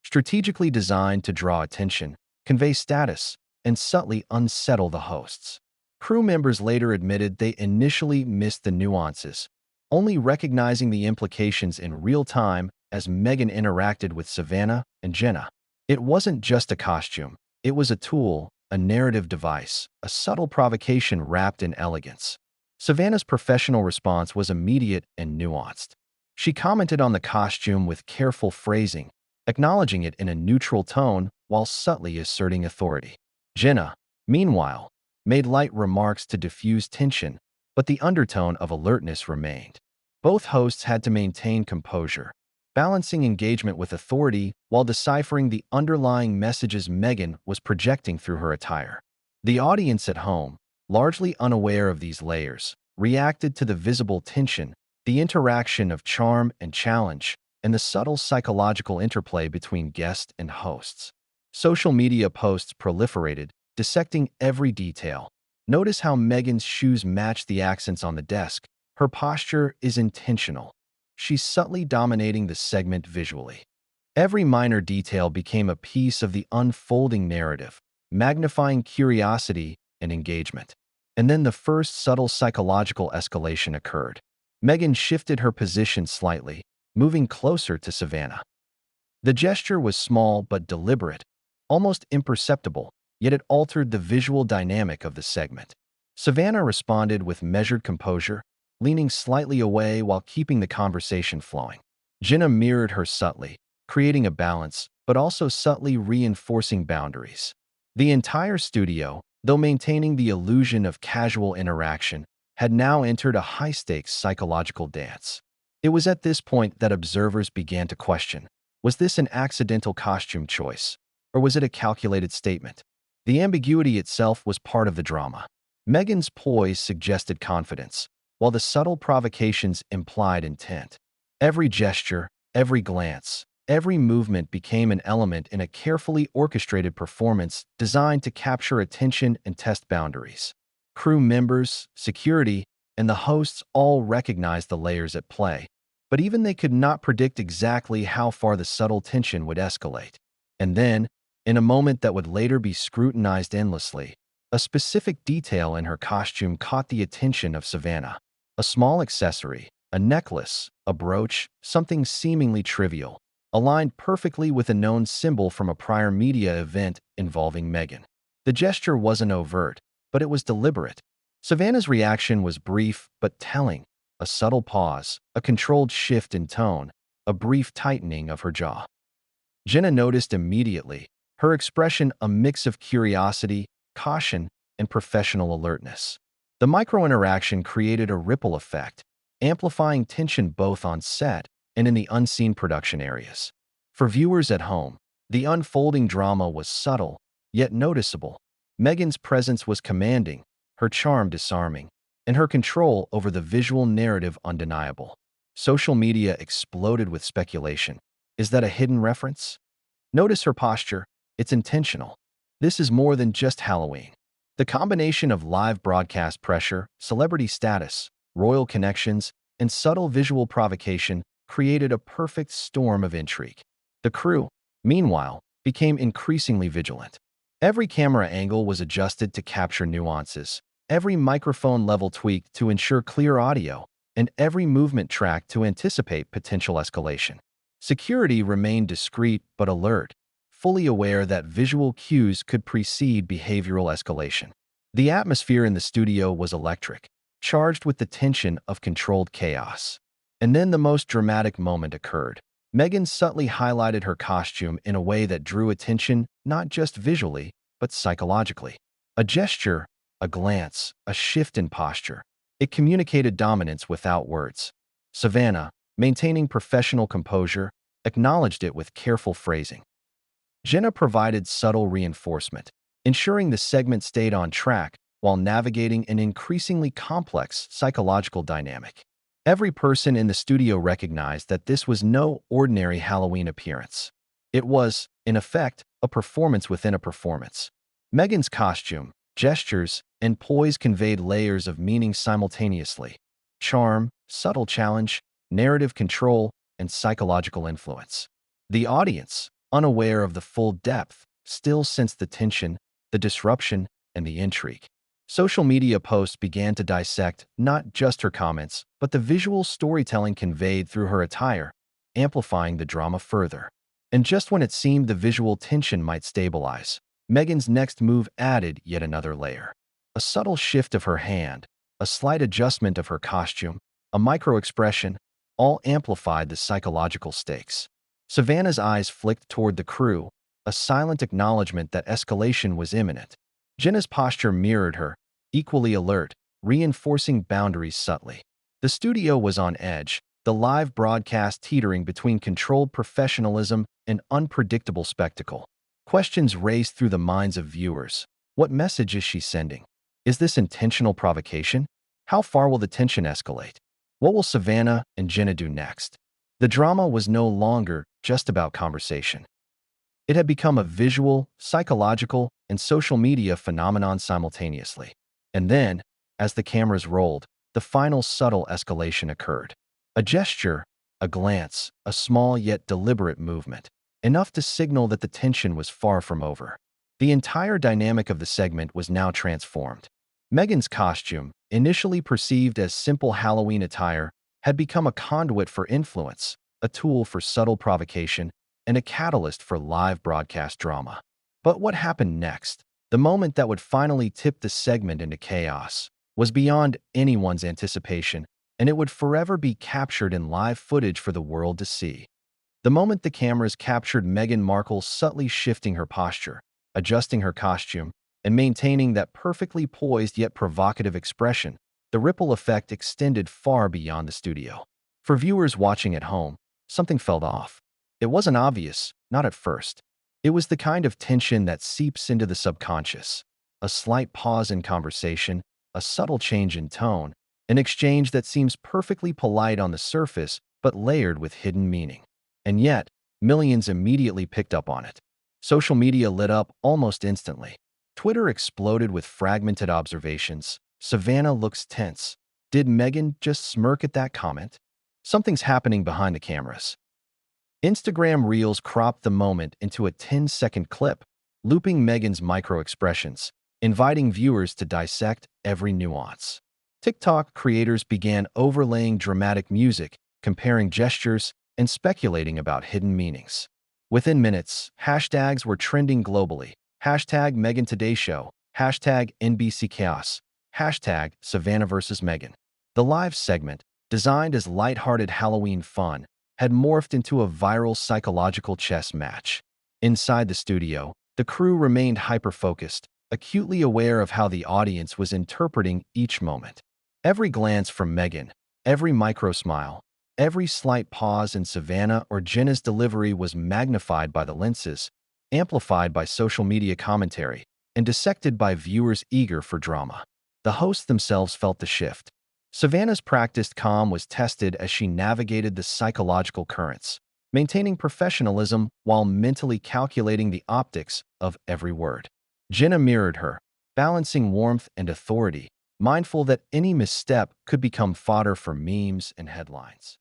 Strategically designed to draw attention, convey status, and subtly unsettle the hosts. Crew members later admitted they initially missed the nuances, only recognizing the implications in real time as Meghan interacted with Savannah and Jenna. It wasn't just a costume. It was a tool, a narrative device, a subtle provocation wrapped in elegance. Savannah's professional response was immediate and nuanced. She commented on the costume with careful phrasing, acknowledging it in a neutral tone while subtly asserting authority. Jenna, meanwhile, made light remarks to diffuse tension, but the undertone of alertness remained. Both hosts had to maintain composure, balancing engagement with authority while deciphering the underlying messages Meghan was projecting through her attire. The audience at home, largely unaware of these layers, reacted to the visible tension, the interaction of charm and challenge, and the subtle psychological interplay between guest and hosts. Social media posts proliferated, dissecting every detail. Notice how Meghan's shoes match the accents on the desk. Her posture is intentional. She's subtly dominating the segment visually. Every minor detail became a piece of the unfolding narrative, magnifying curiosity and engagement. And then the first subtle psychological escalation occurred. Meghan shifted her position slightly, moving closer to Savannah. The gesture was small but deliberate, almost imperceptible, yet it altered the visual dynamic of the segment. Savannah responded with measured composure, leaning slightly away while keeping the conversation flowing. Jenna mirrored her subtly, creating a balance, but also subtly reinforcing boundaries. The entire studio, though maintaining the illusion of casual interaction, had now entered a high-stakes psychological dance. It was at this point that observers began to question, was this an accidental costume choice, or was it a calculated statement? The ambiguity itself was part of the drama. Meghan's poise suggested confidence, while the subtle provocations implied intent. Every gesture, every glance, every movement became an element in a carefully orchestrated performance designed to capture attention and test boundaries. Crew members, security, and the hosts all recognized the layers at play, but even they could not predict exactly how far the subtle tension would escalate. And then, in a moment that would later be scrutinized endlessly, a specific detail in her costume caught the attention of Savannah. A small accessory, a necklace, a brooch, something seemingly trivial, aligned perfectly with a known symbol from a prior media event involving Meghan. The gesture wasn't overt, but it was deliberate. Savannah's reaction was brief but telling. A subtle pause, a controlled shift in tone, a brief tightening of her jaw. Jenna noticed immediately, her expression a mix of curiosity, caution, and professional alertness. The micro-interaction created a ripple effect, amplifying tension both on set and in the unseen production areas. For viewers at home, the unfolding drama was subtle, yet noticeable. Meghan's presence was commanding, her charm disarming, and her control over the visual narrative undeniable. Social media exploded with speculation. Is that a hidden reference? Notice her posture. It's intentional. This is more than just Halloween. The combination of live broadcast pressure, celebrity status, royal connections, and subtle visual provocation created a perfect storm of intrigue. The crew, meanwhile, became increasingly vigilant. Every camera angle was adjusted to capture nuances, every microphone level tweaked to ensure clear audio, and every movement tracked to anticipate potential escalation. Security remained discreet but alert, fully aware that visual cues could precede behavioral escalation. The atmosphere in the studio was electric, charged with the tension of controlled chaos. And then the most dramatic moment occurred. Meghan subtly highlighted her costume in a way that drew attention not just visually, but psychologically. A gesture, a glance, a shift in posture. It communicated dominance without words. Savannah, maintaining professional composure, acknowledged it with careful phrasing. Jenna provided subtle reinforcement, ensuring the segment stayed on track while navigating an increasingly complex psychological dynamic. Every person in the studio recognized that this was no ordinary Halloween appearance. It was, in effect, a performance within a performance. Meghan's costume, gestures, and poise conveyed layers of meaning simultaneously: charm, subtle challenge, narrative control, and psychological influence. The audience, unaware of the full depth, still sensed the tension, the disruption, and the intrigue. Social media posts began to dissect not just her comments, but the visual storytelling conveyed through her attire, amplifying the drama further. And just when it seemed the visual tension might stabilize, Meghan's next move added yet another layer. A subtle shift of her hand, a slight adjustment of her costume, a micro-expression, all amplified the psychological stakes. Savannah's eyes flicked toward the crew, a silent acknowledgement that escalation was imminent. Jenna's posture mirrored her, equally alert, reinforcing boundaries subtly. The studio was on edge, the live broadcast teetering between controlled professionalism and unpredictable spectacle. Questions raced through the minds of viewers. What message is she sending? Is this intentional provocation? How far will the tension escalate? What will Savannah and Jenna do next? The drama was no longer just about conversation. It had become a visual, psychological, and social media phenomenon simultaneously. And then, as the cameras rolled, the final subtle escalation occurred. A gesture, a glance, a small yet deliberate movement, enough to signal that the tension was far from over. The entire dynamic of the segment was now transformed. Meghan's costume, initially perceived as simple Halloween attire, had become a conduit for influence, a tool for subtle provocation, and a catalyst for live broadcast drama. But what happened next, the moment that would finally tip the segment into chaos, was beyond anyone's anticipation, and it would forever be captured in live footage for the world to see. The moment the cameras captured Meghan Markle subtly shifting her posture, adjusting her costume, and maintaining that perfectly poised yet provocative expression, the ripple effect extended far beyond the studio. For viewers watching at home, something felt off. It wasn't obvious, not at first. It was the kind of tension that seeps into the subconscious. A slight pause in conversation, a subtle change in tone, an exchange that seems perfectly polite on the surface but layered with hidden meaning. And yet, millions immediately picked up on it. Social media lit up almost instantly. Twitter exploded with fragmented observations. Savannah looks tense. Did Meghan just smirk at that comment? Something's happening behind the cameras. Instagram Reels cropped the moment into a 10-second clip, looping Meghan's micro-expressions, inviting viewers to dissect every nuance. TikTok creators began overlaying dramatic music, comparing gestures, and speculating about hidden meanings. Within minutes, hashtags were trending globally. Hashtag Meghan Today Show, hashtag NBC Chaos, hashtag Savannah vs. Meghan. The live segment, designed as lighthearted Halloween fun, had morphed into a viral psychological chess match. Inside the studio, the crew remained hyper-focused, acutely aware of how the audience was interpreting each moment. Every glance from Meghan, every micro-smile, every slight pause in Savannah or Jenna's delivery was magnified by the lenses, amplified by social media commentary, and dissected by viewers eager for drama. The hosts themselves felt the shift. Savannah's practiced calm was tested as she navigated the psychological currents, maintaining professionalism while mentally calculating the optics of every word. Jenna mirrored her, balancing warmth and authority, mindful that any misstep could become fodder for memes and headlines.